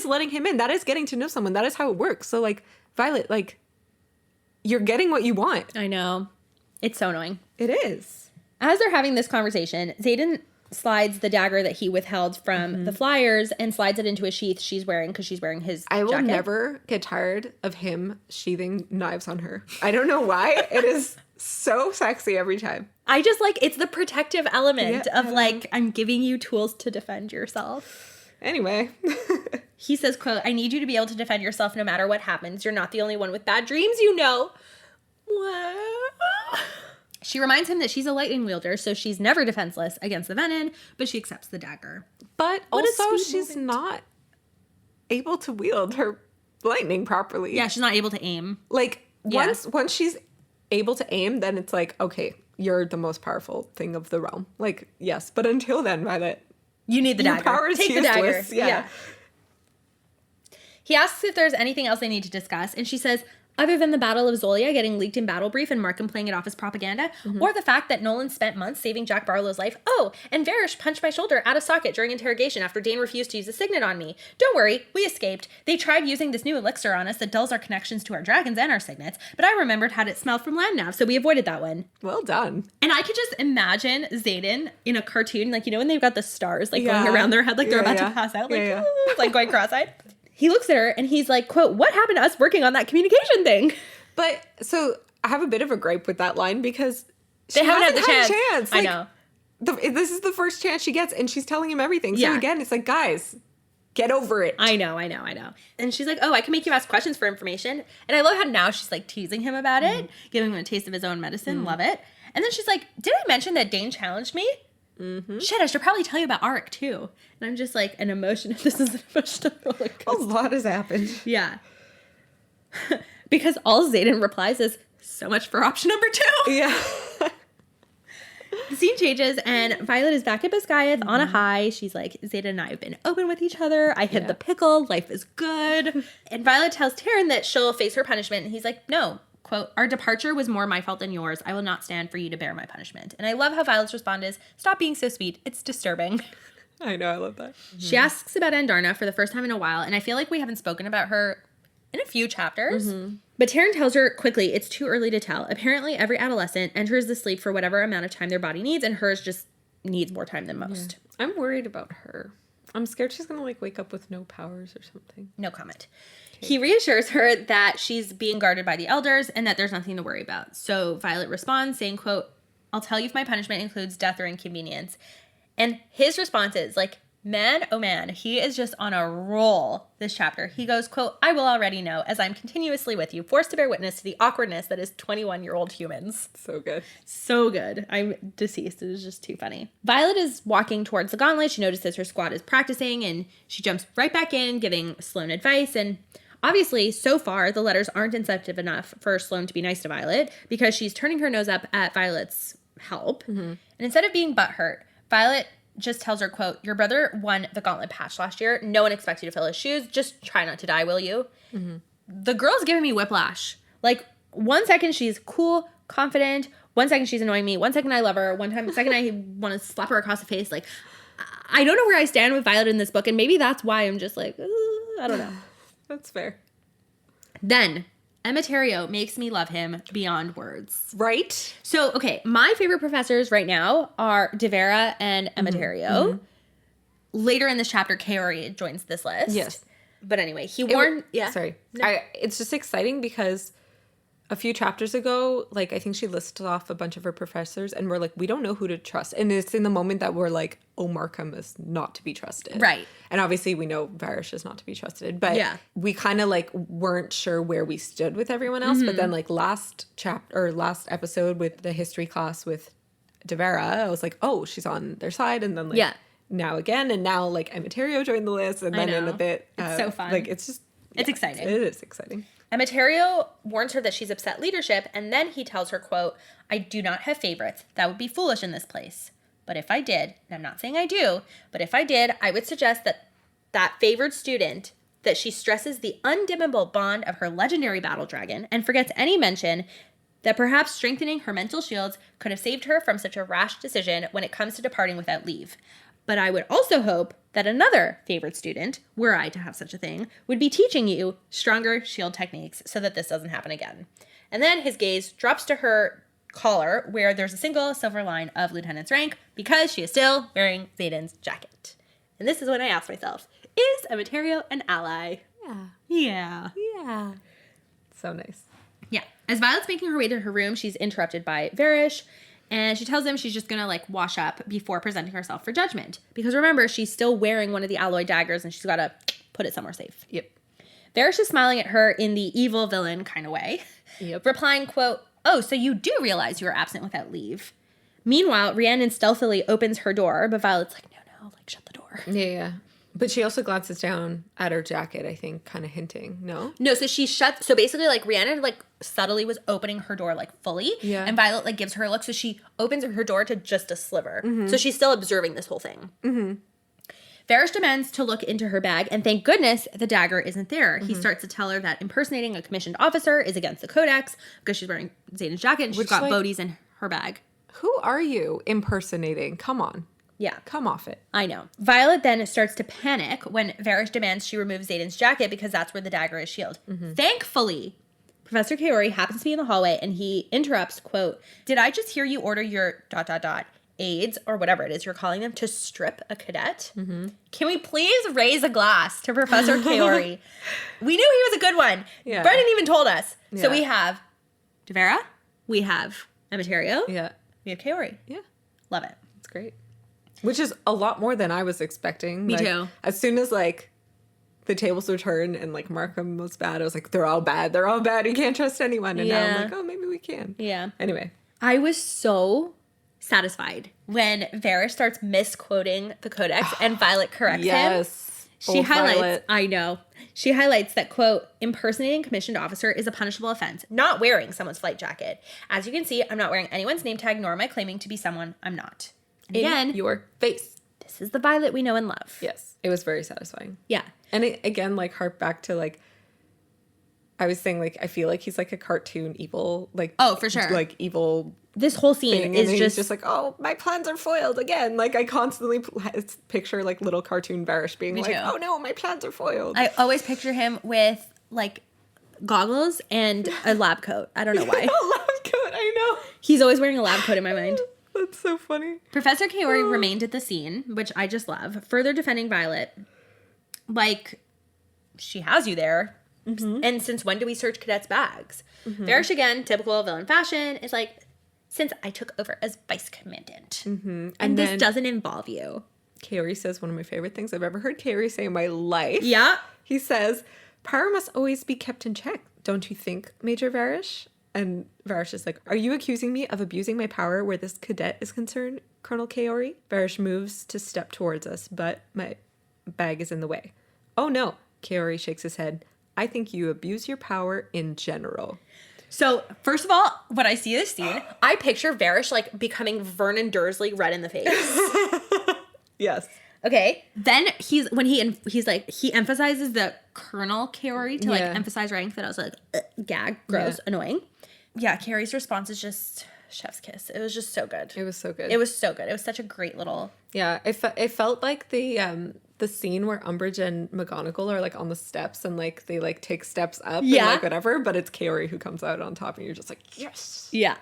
letting him in. That is getting to know someone. That is how it works. So like, Violet, like, you're getting what you want. I know. It's so annoying. It is. As they're having this conversation, Xaden slides the dagger that he withheld from the flyers and slides it into a sheath she's wearing because she's wearing his I will jacket. never get tired of him sheathing knives on her. I don't know why. It is so sexy every time. I just like, it's the protective element of like, I'm giving you tools to defend yourself. Anyway. He says, quote, I need you to be able to defend yourself no matter what happens. You're not the only one with bad dreams, you know. What? She reminds him that she's a lightning wielder, so she's never defenseless against the venom, but she accepts the dagger. But also, she's not able to wield her lightning properly. Yeah, she's not able to aim. Like, once she's able to aim, then it's like, okay, you're the most powerful thing of the realm. Like, yes, but until then, Violet, you need the dagger. Power is Take useless. the dagger. Yeah. He asks if there's anything else they need to discuss, and she says, other than the Battle of Zolia getting leaked in Battle Brief and Markham playing it off as propaganda, or the fact that Nolan spent months saving Jack Barlow's life. Oh, and Varish punched my shoulder out of socket during interrogation after Dane refused to use a signet on me. Don't worry, we escaped. They tried using this new elixir on us that dulls our connections to our dragons and our signets, but I remembered how it smelled from land nav, so we avoided that one. Well done. And I could just imagine Xaden in a cartoon, like, you know when they've got the stars like going around their head, like they're about to pass out, like, like going cross-eyed? He looks at her and he's like, quote, what happened to us working on that communication thing? But, so, I have a bit of a gripe with that line because they haven't had the chance. Like, I know. This is the first chance she gets and she's telling him everything. So again, it's like, guys, get over it. I know. And she's like, oh, I can make you ask questions for information. And I love how now she's like teasing him about it, giving him a taste of his own medicine. Love it. And then she's like, did I mention that Dane challenged me? Shit, I should probably tell you about Arik too. And I'm just like, this is an emotional roller coaster. A lot has happened. Yeah. Because all Xaden replies is, so much for option number 2. Yeah. The scene changes and Violet is back at Biscayeth on a high. She's like, Xaden and I have been open with each other. I hid the pickle. Life is good. And Violet tells Taryn that she'll face her punishment. And he's like, no. Quote, our departure was more my fault than yours. I will not stand for you to bear my punishment. And I love how Violet's response is, stop being so sweet. It's disturbing. I know. I love that. She asks about Andarna for the first time in a while. And I feel like we haven't spoken about her in a few chapters. But Taryn tells her quickly it's too early to tell. Apparently, every adolescent enters the sleep for whatever amount of time their body needs, and hers just needs more time than most. Yeah. I'm worried about her. I'm scared she's going to, like, wake up with no powers or something. No comment. Okay. He reassures her that she's being guarded by the elders and that there's nothing to worry about. So Violet responds saying, quote, I'll tell you if my punishment includes death or inconvenience. And his response is, like, Man, oh man, he is just on a roll this chapter. He goes, quote, I will already know, as I'm continuously with you, forced to bear witness to the awkwardness that is 21-year-old humans. So good. So good. I'm deceased. It is just too funny. Violet is walking towards the gauntlet. She notices her squad is practicing, and she jumps right back in, giving Sloane advice. And obviously, so far, the letters aren't incentive enough for Sloane to be nice to Violet, because she's turning her nose up at Violet's help. Mm-hmm. And instead of being butthurt, Violet just tells her, quote, your brother won the gauntlet patch last year. No one expects you to fill his shoes. Just try not to die, will you? Mm-hmm. The girl's giving me whiplash. Like, 1 second she's cool, confident. 1 second she's annoying me. 1 second I love her. Second I want to slap her across the face. Like, I don't know where I stand with Violet in this book, and maybe that's why I'm just like, I don't know. That's fair. Then Emeterio makes me love him beyond words. Right? So, okay, my favorite professors right now are Devera and Emeterio. Mm-hmm. Later in this chapter, Kaori joins this list. Yes. But anyway, he warned... Yeah. Sorry. No. It's just exciting because a few chapters ago, like, I think she listed off a bunch of her professors, and we're like, we don't know who to trust. And it's in the moment that we're like, oh, Markham is not to be trusted. Right. And obviously we know Varish is not to be trusted. But we kind of, like, weren't sure where we stood with everyone else. Mm-hmm. But then, like, last episode with the history class with Devera, I was like, oh, she's on their side. And then, like, now again. And now, like, Emeterio joined the list. And then in a bit. It's so fun. Like, it's just... It's exciting. It is exciting. Emeterio warns her that she's upset leadership, and then he tells her, quote, I do not have favorites. That would be foolish in this place. But if I did, and I'm not saying I do, but if I did, I would suggest that favored student, that she stresses the undimmable bond of her legendary battle dragon and forgets any mention that perhaps strengthening her mental shields could have saved her from such a rash decision when it comes to departing without leave. But I would also hope that another favorite student, were I to have such a thing, would be teaching you stronger shield techniques so that this doesn't happen again. And then his gaze drops to her collar where there's a single silver line of lieutenant's rank because she is still wearing Xaden's jacket. And this is when I ask myself, is Emeterio an ally? Yeah. So nice. Yeah. As Violet's making her way to her room, she's interrupted by Varish. And she tells him she's just going to, like, wash up before presenting herself for judgment. Because remember, she's still wearing one of the alloy daggers and she's got to put it somewhere safe. Yep. Varish is smiling at her in the evil villain kind of way. Yep. Replying, quote, oh, so you do realize you were absent without leave. Meanwhile, Rhiannon stealthily opens her door, but Violet's like, no, like, shut the door. Yeah. But she also glances down at her jacket, I think, kind of hinting, no? No, so she shuts... So basically, like, Rhiannon, like, subtly was opening her door, like, fully. Yeah. And Violet, like, gives her a look. So she opens her door to just a sliver. Mm-hmm. So she's still observing this whole thing. Mm-hmm. Varish demands to look into her bag, and thank goodness the dagger isn't there. Mm-hmm. He starts to tell her that impersonating a commissioned officer is against the codex because she's wearing Xaden's jacket and she's got Bodhi's in her bag. Who are you impersonating? Come on. Yeah. Come off it. I know. Violet then starts to panic when Varish demands she remove Xaden's jacket because that's where the dagger is shielded. Mm-hmm. Thankfully, Professor Kaori happens to be in the hallway and he interrupts, quote, did I just hear you order your ... aides, or whatever it is you're calling them, to strip a cadet? Mm-hmm. Can we please raise a glass to Professor Kaori? We knew he was a good one. Yeah. Brendan even told us. Yeah. So we have Devera, we have Emeterio, yeah, we have Kaori. Yeah. Love it. It's great. Which is a lot more than I was expecting. Me too. As soon as, like, the tables were turned and, like, Markham was bad, I was like, they're all bad. You can't trust anyone. And now I'm like, oh, maybe we can. Yeah. Anyway. I was so satisfied when Varish starts misquoting the codex and Violet corrects him. Yes. She highlights, Violet. I know. She highlights that, quote, impersonating commissioned officer is a punishable offense, not wearing someone's flight jacket. As you can see, I'm not wearing anyone's name tag, nor am I claiming to be someone I'm not. And again, your face. This is the Violet we know and love. Yes. It was very satisfying. Yeah. And it, again, like, harp back to, like, I was saying, like, I feel like he's like a cartoon evil, like, oh, for sure, like, evil. This whole scene is just like, oh, my plans are foiled again. Like, I constantly picture, like, little cartoon Varish being like, oh no, my plans are foiled. I always picture him with, like, goggles and a lab coat. I don't know why. A lab coat, I know. He's always wearing a lab coat in my mind. That's so funny. Professor Kaori remained at the scene, which I just love, further defending Violet. Like, she has you there. Mm-hmm. And since when do we search cadets' bags? Mm-hmm. Varish, again, typical villain fashion, is like, since I took over as vice commandant. Mm-hmm. And this doesn't involve you. Kaori says one of my favorite things I've ever heard Kaori say in my life. Yeah. He says, power must always be kept in check. Don't you think, Major Varish? And Varish is like, are you accusing me of abusing my power where this cadet is concerned, Colonel Kaori? Varish moves to step towards us, but my bag is in the way. Oh no, Kaori shakes his head. I think you abuse your power in general. So, first of all, when I see this scene, I picture Varish, like, becoming Vernon Dursley red in the face. Yes. Okay. Then he emphasizes the Colonel Kaori to, like, emphasize rank that I was like, gag, gross, annoying. Yeah, Kaori's response is just chef's kiss. It was just so good. It was so good. It was so good. It was such a great little... Yeah, it felt like the scene where Umbridge and McGonagall are, like, on the steps and, like, they, like, take steps up and, like, whatever, but it's Kaori who comes out on top and you're just like, yes! Yeah.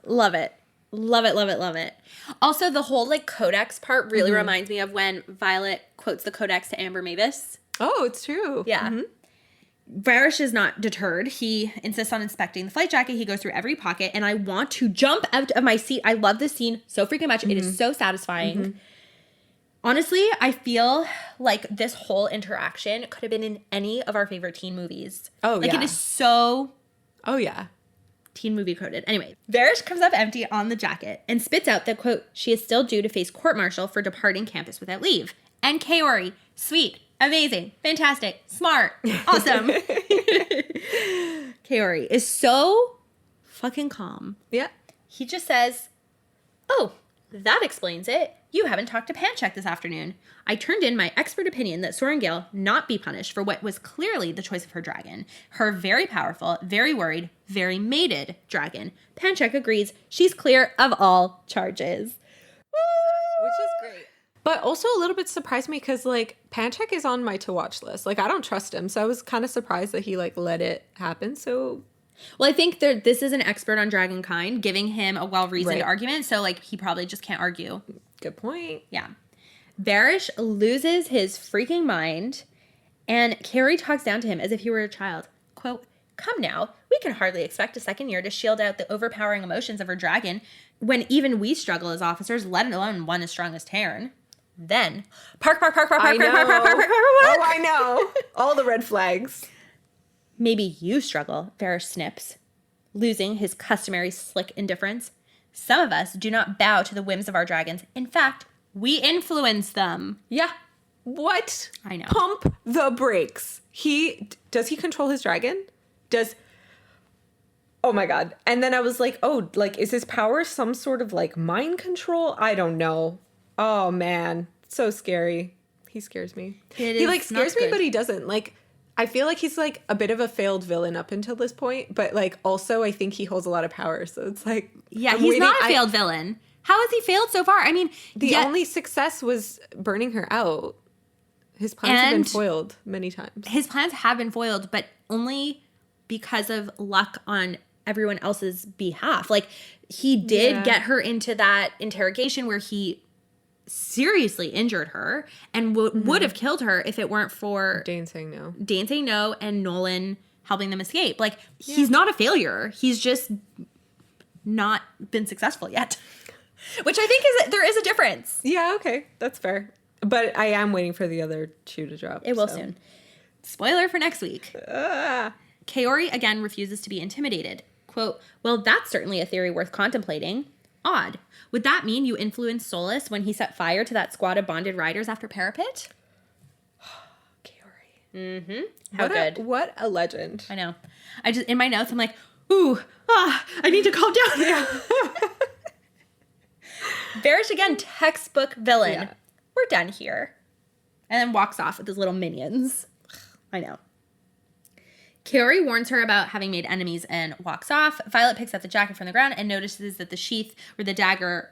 Love it. Love it, love it, love it. Also, the whole, like, codex part really reminds me of when Violet quotes the codex to Amber Mavis. Oh, it's true. Yeah. Mm-hmm. Varish is not deterred. He insists on inspecting the flight jacket. He goes through every pocket, and I want to jump out of my seat. I love this scene so freaking much. It is so satisfying. Honestly, I feel like this whole interaction could have been in any of our favorite teen movies. Oh, like, yeah. it is so... Oh, yeah. Teen movie coded. Anyway, Varish comes up empty on the jacket and spits out that, quote, she is still due to face court-martial for departing campus without leave. And Kaori, sweet, amazing, fantastic, smart, awesome. Kaori is so fucking calm. Yeah. He just says, oh, that explains it. You haven't talked to Panchek this afternoon. I turned in my expert opinion that Sorengale not be punished for what was clearly the choice of her dragon. Her very powerful, very worried, very mated dragon. Panchek agrees she's clear of all charges. Which is great. But also a little bit surprised me because, like, Panchek is on my to-watch list. Like, I don't trust him, so I was kind of surprised that he, like, let it happen. So... Well, I think this is an expert on dragonkind, giving him a well-reasoned argument, so, like, he probably just can't argue. Good point. Yeah. Varish loses his freaking mind, and Kaori talks down to him as if he were a child. Quote, come now, we can hardly expect a second year to shield out the overpowering emotions of her dragon when even we struggle as officers, let alone one as strong as Taryn. Then, park. Oh, I know. All the red flags. Maybe you struggle, Varish snips, losing his customary slick indifference. Some of us do not bow to the whims of our dragons. In fact, we influence them. Yeah. What? I know. Pump the brakes. Does he control his dragon? Oh my God. And then I was like, oh, like, is his power some sort of, like, mind control? I don't know. Oh man. So scary. He scares me. He, like, scares me, but he doesn't. Like, I feel like he's, like, a bit of a failed villain up until this point, but, like, also I think he holds a lot of power, so it's like... Yeah, he's not a failed villain. How has he failed so far? I mean... The only success was burning her out. His plans have been foiled many times. His plans have been foiled, but only because of luck on everyone else's behalf. Like, he did get her into that interrogation where he seriously injured her and would have killed her if it weren't for Dane saying no and Nolan helping them escape. Like, he's not a failure. He's just not been successful yet. Which I think there is a difference. Yeah, okay. That's fair. But I am waiting for the other shoe to drop. It will soon. Spoiler for next week. Kaori again refuses to be intimidated. Quote, well, that's certainly a theory worth contemplating. Odd. Would that mean you influenced Solus when he set fire to that squad of bonded riders after Parapet? Kaori. Mm-hmm. How good. What a legend. I know. I just, in my notes, I'm like, I need to calm down. Yeah. Varish again, textbook villain. Yeah. We're done here. And then walks off with his little minions. I know. Kaori warns her about having made enemies and walks off. Violet picks up the jacket from the ground and notices that the sheath where the dagger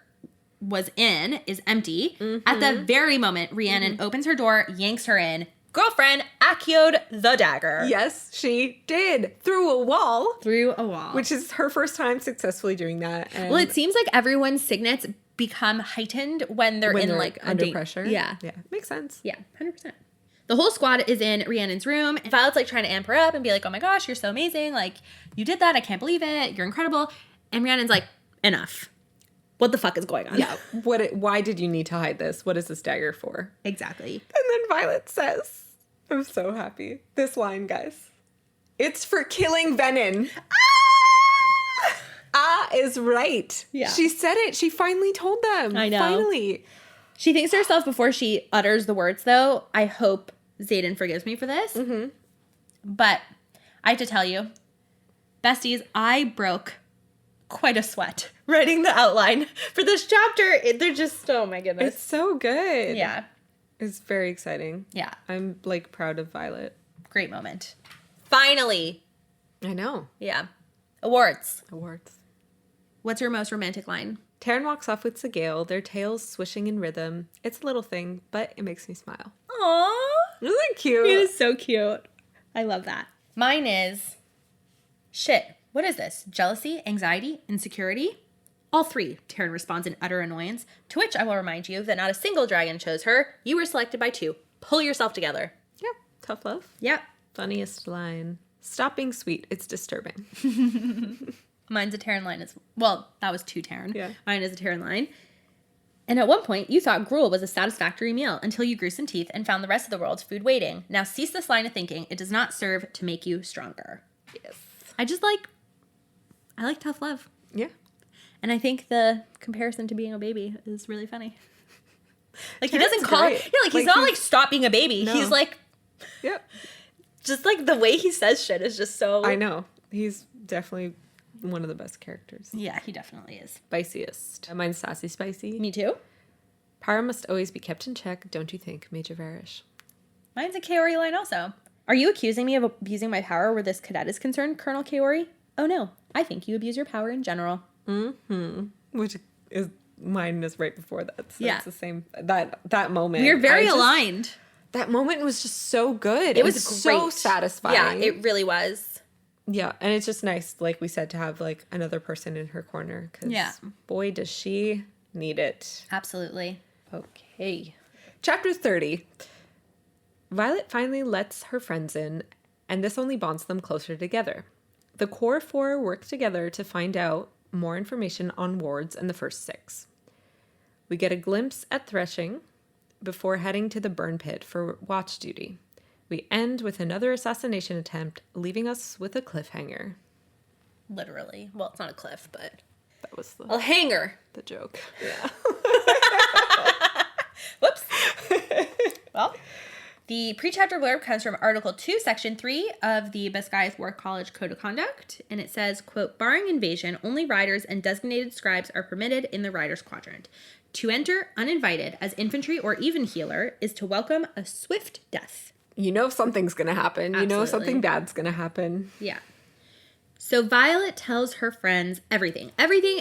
was in is empty. Mm-hmm. At the very moment, Rhiannon opens her door, yanks her in. Girlfriend Acio'd the dagger. Yes, she did. Through a wall. Which is her first time successfully doing that. And well, it seems like everyone's signets become heightened when they're like under pressure. Yeah. Yeah. Makes sense. Yeah, 100%. The whole squad is in Rhiannon's room. And Violet's like trying to amp her up and be like, oh my gosh, you're so amazing. Like, you did that. I can't believe it. You're incredible. And Rhiannon's like, enough. what the fuck is going on? Yeah. Why did you need to hide this? What is this dagger for? Exactly. And then Violet says, I'm so happy. This line, guys. It's for killing venom. Is right. Yeah. She said it. She finally told them. I know. Finally. She thinks to herself before she utters the words, though, I hope Xaden forgives me for this. Mm-hmm. But I have to tell you, besties, I broke quite a sweat writing the outline for this chapter. They're just, oh my goodness. It's so good. Yeah. It's very exciting. Yeah. I'm, like, proud of Violet. Great moment. Finally. I know. Yeah. Awards. What's your most romantic line? Taryn walks off with Sigale, their tails swishing in rhythm. It's a little thing, but it makes me smile. Aww. Isn't that cute? It is so cute. I love that. Mine is, shit, what is this? Jealousy, anxiety, insecurity? All three, Taryn responds in utter annoyance, to which I will remind you that not a single dragon chose her. You were selected by 2. Pull yourself together. Yeah, tough love. Yep. Funniest line. Stop being sweet. It's disturbing. Mine's a Taryn line as well. That was 2 Taryn. Yeah. Mine is a Taryn line. And at one point, you thought gruel was a satisfactory meal until you grew some teeth and found the rest of the world's food waiting. Now cease this line of thinking. It does not serve to make you stronger. Yes. I like tough love. Yeah. And I think the comparison to being a baby is really funny. Like, he Taryn's doesn't call great. it, yeah, like, he's not like, stop being a baby. No. He's like, Yep. just like the way he says shit is just so. I know. He's definitely one of the best characters. Yeah, he definitely is. Spiciest. Mine's sassy spicy. Me too. Power must always be kept in check, don't you think, Major Varish? Mine's a Kaori line also. Are you accusing me of abusing my power where this cadet is concerned, Colonel Kaori? Oh no, I think you abuse your power in general. Mm-hmm. Which is, mine is right before that. So Yeah. it's the same, that moment. We're very aligned. That moment was just so good. It was so great. satisfying. Yeah, it really was. Yeah, and it's just nice, like we said, to have like another person in her corner. Because boy, does she need it. Absolutely. Okay. Chapter 30. Violet finally lets her friends in, and this only bonds them closer together. The core 4 work together to find out more information on wards and the first 6. We get a glimpse at Threshing before heading to the burn pit for watch duty. We end with another assassination attempt, leaving us with a cliffhanger. Literally. Well, it's not a cliff, but That was a hanger. the joke. Yeah. Whoops. Well, the pre-chapter blurb comes from Article 2, Section 3 of the Biscayas War College Code of Conduct, and it says, quote, barring invasion, only riders and designated scribes are permitted in the riders' quadrant. To enter uninvited as infantry or even healer is to welcome a swift death. You know something's going to happen. Absolutely. You know something bad's going to happen. Yeah. So Violet tells her friends everything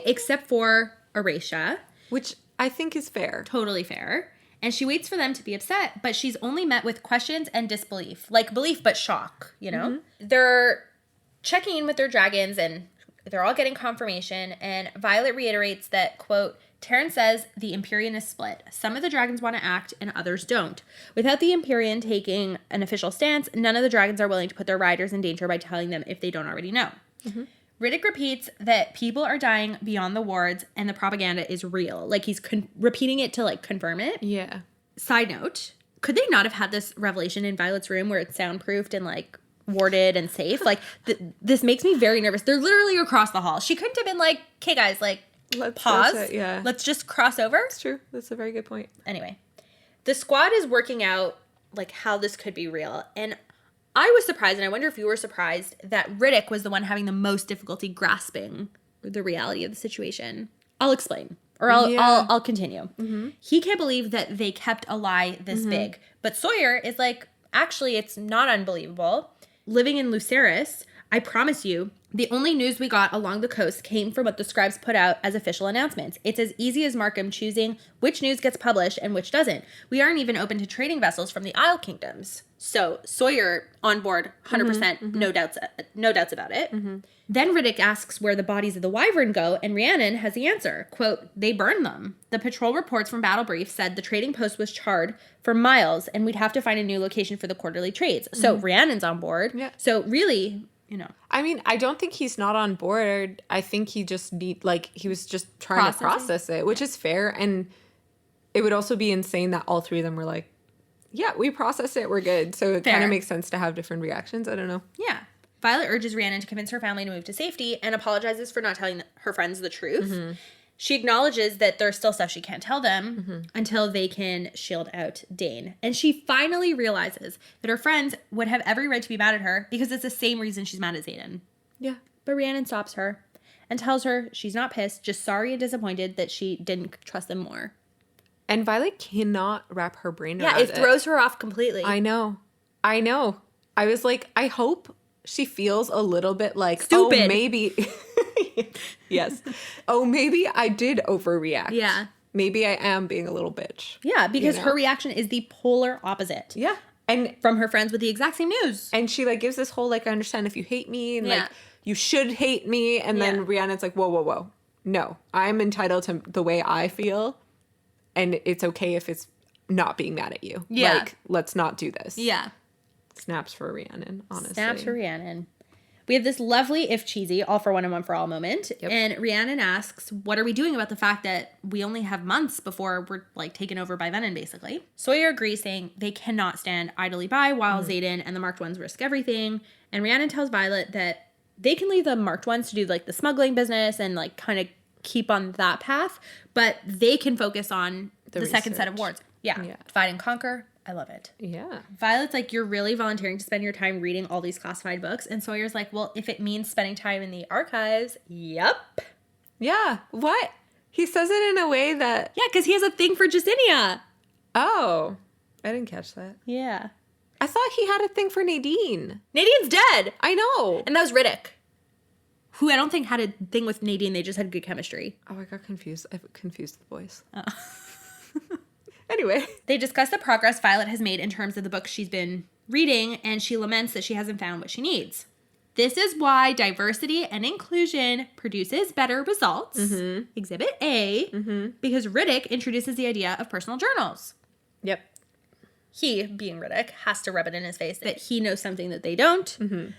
except for Erasia. Which I think is fair. Totally fair. And she waits for them to be upset, but she's only met with questions and disbelief. Like belief, but shock, you know? Mm-hmm. They're checking in with their dragons and they're all getting confirmation. And Violet reiterates that, quote, Taryn says the Empyrean is split. Some of the dragons want to act and others don't. Without the Empyrean taking an official stance, none of the dragons are willing to put their riders in danger by telling them if they don't already know. Mm-hmm. Riddick repeats that people are dying beyond the wards and the propaganda is real. Like he's repeating it to like confirm it. Yeah. Side note, could they not have had this revelation in Violet's room where it's soundproofed and like warded and safe? Like this makes me very nervous. They're literally across the hall. She couldn't have been like, okay guys, like pause. Yeah. Let's just cross over. That's true. That's a very good point. Anyway, the squad is working out like how this could be real. And I was surprised, and I wonder if you were surprised, that Riddick was the one having the most difficulty grasping the reality of the situation. I'll explain. Or I'll continue. Mm-hmm. He can't believe that they kept a lie this big. But Sawyer is like, actually, it's not unbelievable. Living in Lucerys, I promise you, the only news we got along the coast came from what the scribes put out as official announcements. It's as easy as Markham choosing which news gets published and which doesn't. We aren't even open to trading vessels from the Isle Kingdoms. So Sawyer on board, 100%, no doubts about it. Mm-hmm. Then Riddick asks where the bodies of the Wyvern go, and Rhiannon has the answer. Quote, they burned them. The patrol reports from Battle Brief said the trading post was charred for miles, and we'd have to find a new location for the quarterly trades. So Rhiannon's on board. Yeah. So really, you know. I mean, I don't think he's not on board. I think he just he was just trying to process it, which is fair. And it would also be insane that all three of them were like, yeah, we processed it, we're good. So it kind of makes sense to have different reactions. I don't know. Yeah. Violet urges Rhiannon to convince her family to move to safety and apologizes for not telling her friends the truth. Mm-hmm. She acknowledges that there's still stuff she can't tell them until they can shield out Dane. And she finally realizes that her friends would have every right to be mad at her because it's the same reason she's mad at Xaden. Yeah. But Rhiannon stops her and tells her she's not pissed, just sorry and disappointed that she didn't trust them more. And Violet cannot wrap her brain around it. Yeah, it throws her off completely. I know. I was like, I hope she feels a little bit like, stupid. Oh, maybe. Yes. Oh, maybe I did overreact. Yeah. Maybe I am being a little bitch. Yeah, because her reaction is the polar opposite. Yeah. And from her friends with the exact same news. And she gives this whole I understand if you hate me and you should hate me. And then Rhiannon's like, whoa. No, I'm entitled to the way I feel. And it's okay if it's not being mad at you. Yeah. Let's not do this. Yeah. Snaps for Rhiannon, honestly. Snaps for Rhiannon. We have this lovely, if cheesy, all for one and one for all moment. Yep. And Rhiannon asks, what are we doing about the fact that we only have months before we're taken over by Venom, basically? Sawyer agrees, saying they cannot stand idly by while Xaden and the marked ones risk everything. And Rhiannon tells Violet that they can leave the marked ones to do the smuggling business and kind of keep on that path, but they can focus on the second set of wards. Yeah. Divide and conquer. I love it. Yeah. Violet's like, you're really volunteering to spend your time reading all these classified books. And Sawyer's like, well, if it means spending time in the archives, yep. Yeah. What? He says it in a way that... Yeah, because he has a thing for Jacinia. Oh. I didn't catch that. Yeah. I thought he had a thing for Nadine. Nadine's dead. I know. And that was Riddick, who I don't think had a thing with Nadine. They just had good chemistry. Oh, I got confused. I confused the boys. Oh. Anyway. They discuss the progress Violet has made in terms of the books she's been reading, and she laments that she hasn't found what she needs. This is why diversity and inclusion produces better results. Mm-hmm. Exhibit A, because Riddick introduces the idea of personal journals. Yep. He, being Riddick, has to rub it in his face that he knows something that they don't. Mm-hmm.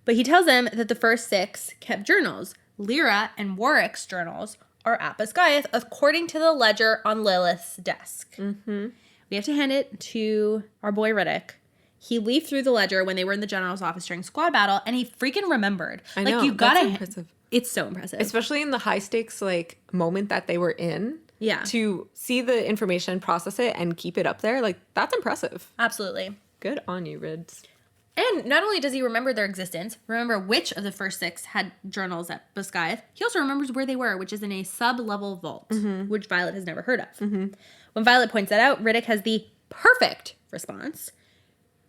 But he tells them that the first 6 kept journals. Lyra and Warwick's journals are at Basgiath, according to the ledger on Lilith's desk. Mm-hmm. We have to hand it to our boy Riddick. He leafed through the ledger when they were in the general's office during squad battle, and he freaking remembered. I know. You gotta. That's impressive. It's so impressive. Especially in the high stakes, moment that they were in. Yeah. To see the information, process it, and keep it up there, that's impressive. Absolutely. Good on you, Rids. And not only does he remember their existence, remember which of the first 6 had journals at Basgiath, he also remembers where they were, which is in a sub-level vault, which Violet has never heard of. Mm-hmm. When Violet points that out, Riddick has the perfect response.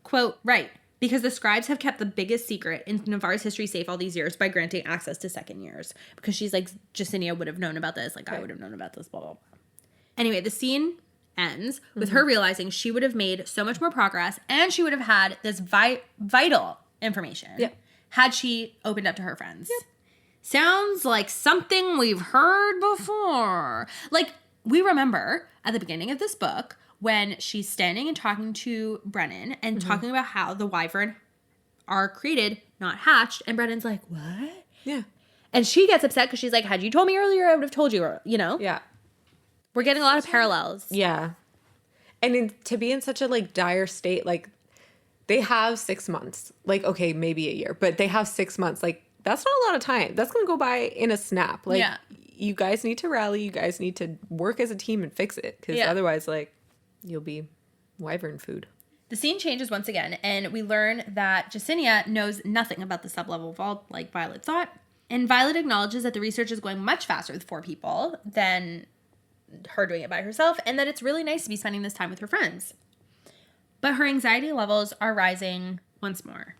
Quote, right, because the scribes have kept the biggest secret in Navarre's history safe all these years by granting access to second years. Because she's like, Jacinia would have known about this, I would have known about this, blah, blah, blah. Anyway, the scene ends with her realizing she would have made so much more progress and she would have had this vital information had she opened up to her friends. Yep. Sounds like something we've heard before. We remember at the beginning of this book when she's standing and talking to Brennan and talking about how the wyvern are created, not hatched. And Brennan's like, what? Yeah. And she gets upset because she's like, had you told me earlier, I would have told you, Yeah. We're getting a lot of parallels. Yeah. And to be in such a dire state, they have 6 months. Okay, maybe a year, but they have 6 months. That's not a lot of time. That's going to go by in a snap. You guys need to rally. You guys need to work as a team and fix it. Because otherwise, you'll be wyvern food. The scene changes once again, and we learn that Jacinia knows nothing about the sublevel vault like Violet thought. And Violet acknowledges that the research is going much faster with 4 people than her doing it by herself, and that it's really nice to be spending this time with her friends. But her anxiety levels are rising once more.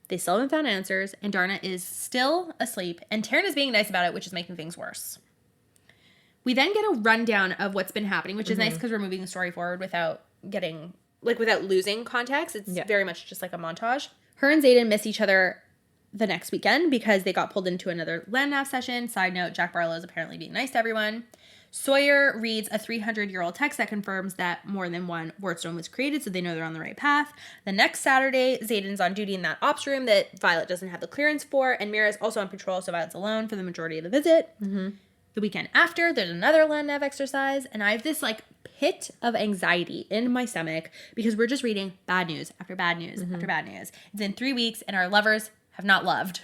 They still haven't found answers, and Darna is still asleep, and Taryn is being nice about it, which is making things worse. We then get a rundown of what's been happening, which is nice because we're moving the story forward without getting, without losing context. It's very much just like a montage. Her and Xaden miss each other the next weekend because they got pulled into another land nav session. Side note, Jack Barlowe is apparently being nice to everyone. Sawyer reads a 300-year-old text that confirms that more than one wordstone was created, so they know they're on the right path. The next Saturday, Xaden's on duty in that ops room that Violet doesn't have the clearance for, and Mira's also on patrol, so Violet's alone for the majority of the visit. Mm-hmm. The weekend after, there's another land nav exercise, and I have this, like, pit of anxiety in my stomach because we're just reading bad news after bad news after bad news. It's in 3 weeks, and our lovers have not loved.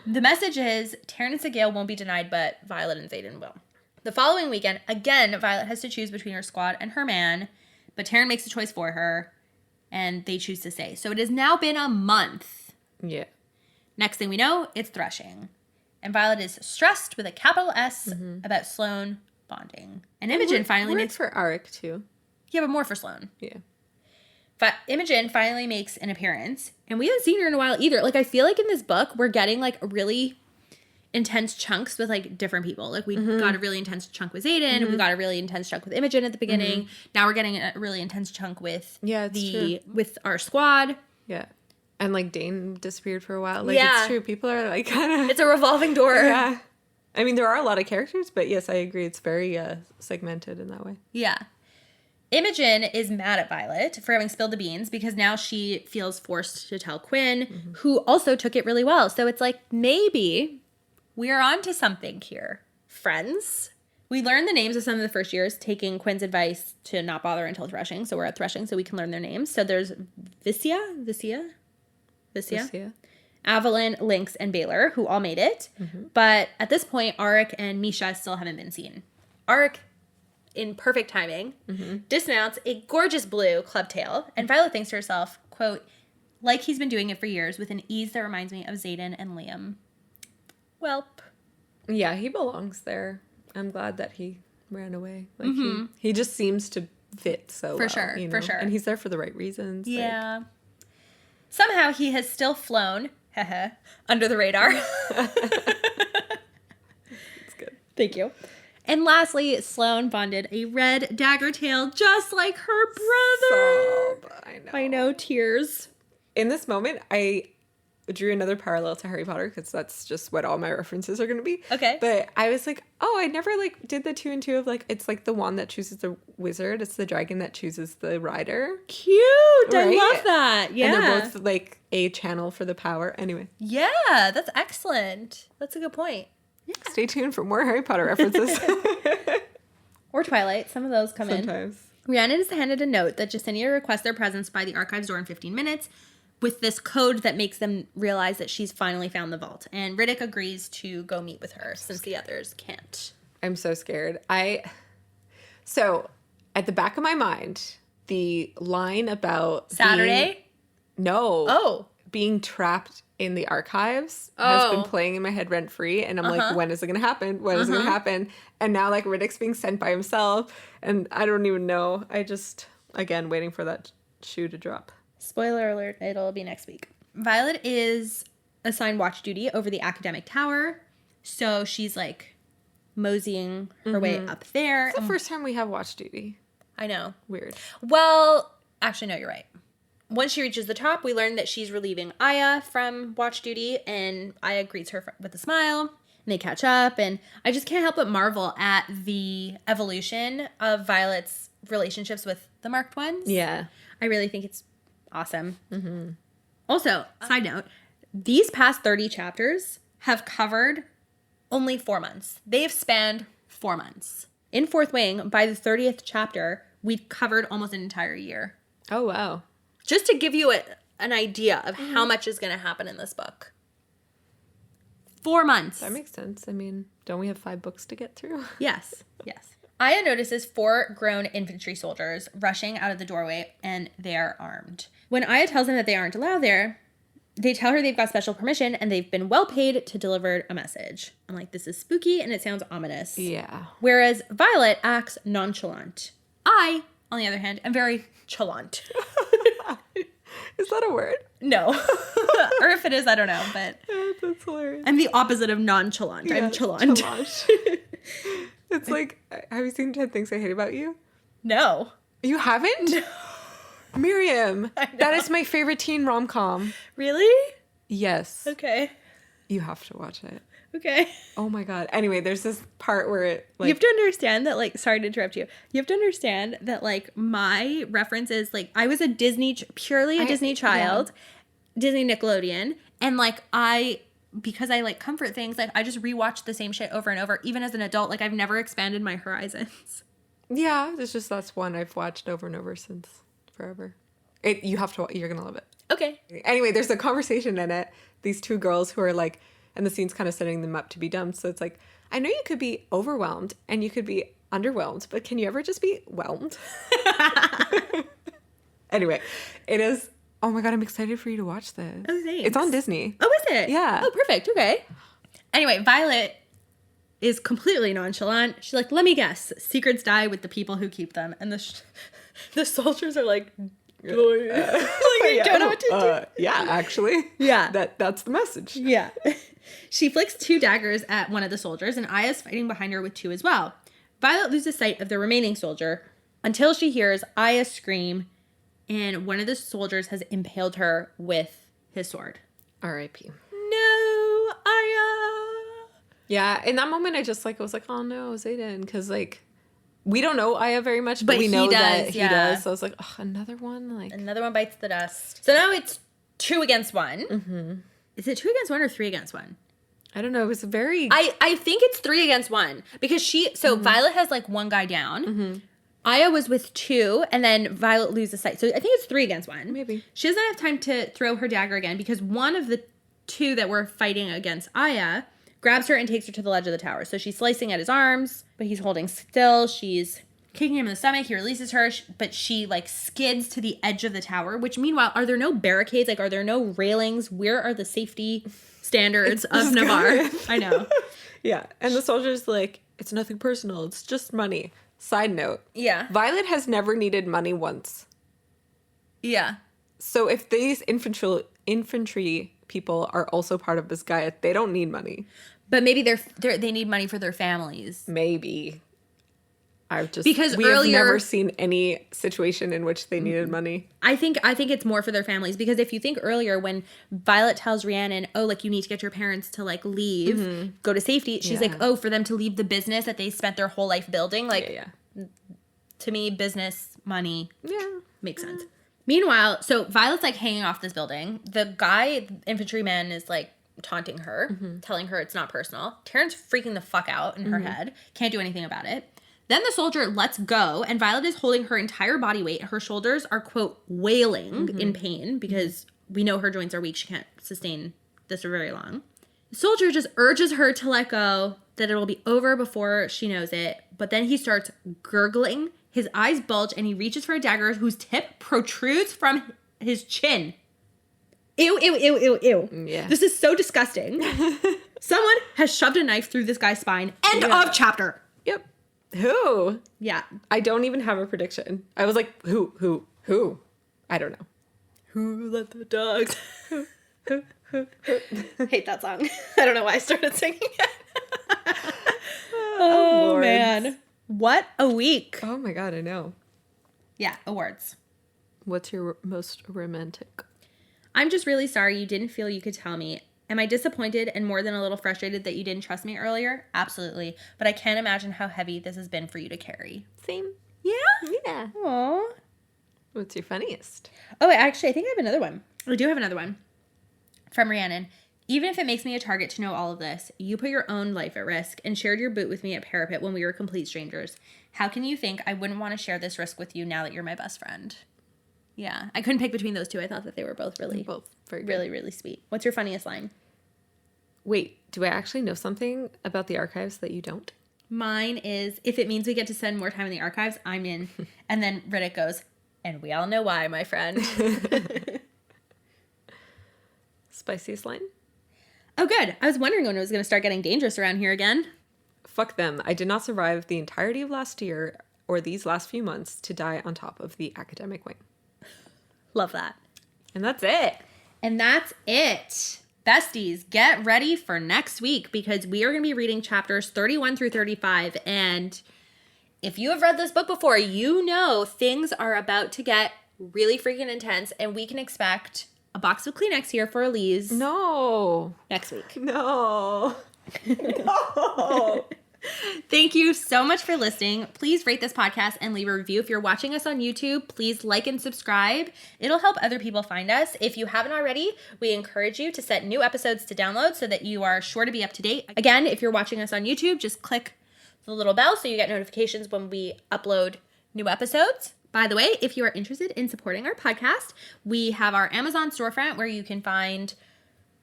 The message is Terrence and Gale won't be denied, but Violet and Xaden will. The following weekend, again, Violet has to choose between her squad and her man, but Terrence makes a choice for her, and they choose to stay. So it has now been a month. Yeah. Next thing we know, it's threshing. And Violet is stressed with a capital S about Sloane bonding. And Imogen finally makes... for Arik, too. Yeah, but more for Sloane. Yeah. But Imogen finally makes an appearance, and we haven't seen her in a while either. Like, I feel like in this book, we're getting, like, really intense chunks with, like, different people. Like, we got a really intense chunk with Xaden, we got a really intense chunk with Imogen at the beginning. Now we're getting a really intense chunk with with our squad. Yeah. And, like, Dane disappeared for a while. Like, it's true. People are, like, kind of... It's a revolving door. Yeah. I mean, there are a lot of characters, but yes, I agree. It's very segmented in that way. Yeah. Imogen is mad at Violet for having spilled the beans because now she feels forced to tell Quinn, who also took it really well. So it's like, maybe we're onto something here, friends. We learned the names of some of the first years, taking Quinn's advice to not bother until threshing. So we're at threshing so we can learn their names. So there's Vicia, Avalyn, Lynx, and Baylor, who all made it. But at this point, Arik and Misha still haven't been seen. Arik, in perfect timing, dismounts a gorgeous blue clubtail, and Violet thinks to herself, quote, like he's been doing it for years with an ease that reminds me of Xaden and Liam. Welp. Yeah, he belongs there. I'm glad that he ran away. Like he just seems to fit so well. Sure, you know? for sure. And he's there for the right reasons. Yeah. Like... Somehow he has still flown, under the radar. That's good. Thank you. And lastly, Sloane bonded a red dagger tail just like her brother. Sob. I know, tears. In this moment, I drew another parallel to Harry Potter because that's just what all my references are going to be. Okay. But I was like, oh, I never like did the 2 and 2 of like, it's like the wand that chooses the wizard. It's the dragon that chooses the rider. Cute. Right? I love that. Yeah. And they're both like a channel for the power. Anyway. Yeah, that's excellent. That's a good point. Yeah. Stay tuned for more Harry Potter references. Or Twilight. Some of those come Sometimes. in. Rhiannon is handed a note that Justinia requests their presence by the archives door in 15 minutes with this code that makes them realize that she's finally found the vault. And Riddick agrees to go meet with her since the others can't. I'm so scared. So, at the back of my mind, the line about... Saturday? No. Oh. Being trapped in the archives has been playing in my head rent free, and I'm like, when is it gonna happen? When is it gonna happen? And now like Riddick's being sent by himself, and I don't even know. I just again waiting for that shoe to drop. Spoiler alert, it'll be next week. Violet is assigned watch duty over the academic tower, so she's like moseying her way up there. It's the first time we have watch duty. I know. Weird. Well, actually, no, you're right. Once she reaches the top, we learn that she's relieving Aya from watch duty, and Aya greets her with a smile, and they catch up, and I just can't help but marvel at the evolution of Violet's relationships with the marked ones. Yeah. I really think it's awesome. Also, side note, these past 30 chapters have covered only 4 months. They've spanned 4 months. In Fourth Wing, by the 30th chapter, we've covered almost an entire year. Oh, wow. Just to give you an idea of how much is going to happen in this book. 4 months. That makes sense. I mean, don't we have 5 books to get through? Yes, yes. Aya notices 4 grown infantry soldiers rushing out of the doorway, and they are armed. When Aya tells them that they aren't allowed there, they tell her they've got special permission and they've been well paid to deliver a message. I'm like, this is spooky and it sounds ominous. Yeah. Whereas Violet acts nonchalant. I, on the other hand, am very chalant. Is that a word? No. Or if it is, I don't know. But that's hilarious. I'm the opposite of nonchalant. Yeah, I'm chalant. It's like, have you seen 10 Things I Hate About You? No. You haven't? No. Myriam, that is my favorite teen rom-com. Really? Yes. Okay. You have to watch it. Okay. Oh my God. Anyway, there's this part where it like... You have to understand that, like, sorry to interrupt you. You have to understand that, like, my reference is, like, I was a purely a Disney child, Disney Nickelodeon, and, like, because I like comfort things, like, I just rewatch the same shit over and over, even as an adult. Like, I've never expanded my horizons. Yeah, that's one I've watched over and over since forever. You're gonna love it. Okay. Anyway, there's a conversation in it. These two girls who are like, and the scene's kind of setting them up to be dumped. So it's like, I know you could be overwhelmed and you could be underwhelmed, but can you ever just be whelmed? Anyway, it is. Oh my God, I'm excited for you to watch this. Oh, thanks. It's on Disney. Oh, is it? Yeah. Oh, perfect. Okay. Anyway, Violet is completely nonchalant. She's like, let me guess. Secrets die with the people who keep them. And the soldiers are like, like, you don't know what to do. Yeah, actually. Yeah. That's the message. Yeah. She flicks 2 daggers at one of the soldiers, and Aya's fighting behind her with 2 as well. Violet loses sight of the remaining soldier until she hears Aya scream, and one of the soldiers has impaled her with his sword. R.I.P. No, Aya. Yeah, in that moment, I just like, I was like, oh no, Xaden, because like, we don't know Aya very much, but we know that he does. So I was like, oh, another one? Like, another one bites the dust. So now it's 2 against 1. Mm-hmm. Is it 2 against 1 or 3 against 1? I don't know. It was very... I think it's 3 against 1 because Violet has like 1 guy down. Mm-hmm. Aya was with 2 and then Violet loses sight. So I think it's 3 against 1. Maybe. She doesn't have time to throw her dagger again because one of the 2 that were fighting against Aya grabs her and takes her to the ledge of the tower. So she's slicing at his arms, but he's holding still. She's kicking him in the stomach. He releases her, but she like skids to the edge of the tower, which meanwhile, are there no barricades? Like, are there no railings? Where are the safety standards of Navarre? I know. Yeah. And the soldier's like, it's nothing personal. It's just money. Side note. Yeah. Violet has never needed money once. Yeah. So if these infantry people are also part of this guy, they don't need money. But maybe they need money for their families. Maybe. Because we have never seen any situation in which they needed money. I think it's more for their families because if you think earlier when Violet tells Rhiannon, oh, like you need to get your parents to like leave, go to safety. She's like, oh, for them to leave the business that they spent their whole life building. Like, to me, business, money, makes sense. Meanwhile, so Violet's like hanging off this building. The infantryman is like taunting her, telling her it's not personal. Taryn's freaking the fuck out in her head. Can't do anything about it. Then the soldier lets go, and Violet is holding her entire body weight. Her shoulders are, quote, wailing in pain because we know her joints are weak. She can't sustain this for very long. The soldier just urges her to let go, that it will be over before she knows it. But then he starts gurgling. His eyes bulge, and he reaches for a dagger whose tip protrudes from his chin. Ew, ew, ew, ew, ew. Yeah. This is so disgusting. Someone has shoved a knife through this guy's spine. End of chapter. Yep. Who? Yeah. I don't even have a prediction. I was like, who? I don't know. Who let the dogs? Hate that song. I don't know why I started singing it. Oh, man. What a week. Oh my God, I know. Yeah, awards. What's your most romantic? I'm just really sorry you didn't feel you could tell me. Am I disappointed and more than a little frustrated that you didn't trust me earlier? Absolutely. But I can't imagine how heavy this has been for you to carry. Same. Yeah? Yeah. Aww. What's your funniest? Oh, actually, I think I have another one. I do have another one. From Rhiannon. Even if it makes me a target to know all of this, you put your own life at risk and shared your boot with me at Parapet when we were complete strangers. How can you think I wouldn't want to share this risk with you now that you're my best friend? Yeah. I couldn't pick between those 2. I thought that they were both very good. Really, really sweet. What's your funniest line? Wait, do I actually know something about the archives that you don't? Mine is, if it means we get to spend more time in the archives, I'm in. And then Riddick goes, and we all know why, my friend. Spiciest line? Oh, good. I was wondering when it was going to start getting dangerous around here again. Fuck them. I did not survive the entirety of last year or these last few months to die on top of the academic wing. Love that. And that's it. And that's it. Besties, get ready for next week because we are going to be reading chapters 31 through 35. And if you have read this book before, you know things are about to get really freaking intense and we can expect a box of Kleenex here for Elyse. No. Next week. No. No. Thank you so much for listening. Please rate this podcast and leave a review. If you're watching us on YouTube, please like and subscribe. It'll help other people find us. If you haven't already, we encourage you to set new episodes to download so that you are sure to be up to date. Again, if you're watching us on YouTube, just click the little bell so you get notifications when we upload new episodes. By the way, if you are interested in supporting our podcast, we have our Amazon storefront where you can find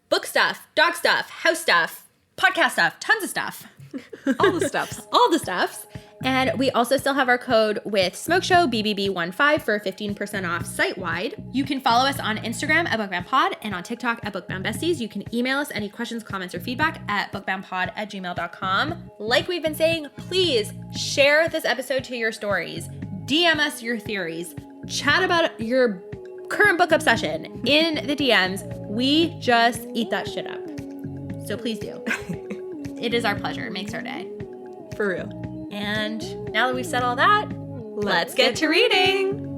book stuff, dog stuff, house stuff, podcast stuff, tons of stuff. All the stuffs. All the stuffs. And we also still have our code with Smoke Show BBB15 for 15% off site-wide. You can follow us on Instagram at bookboundpod and on TikTok at Book Bound Besties. You can email us any questions, comments, or feedback at bookboundpod@gmail.com. Like we've been saying, please share this episode to your stories. DM us your theories. Chat about your current book obsession in the DMs. We just eat that shit up. So please do. It is our pleasure. It makes our day. For real. And now that we've said all that, let's get to reading.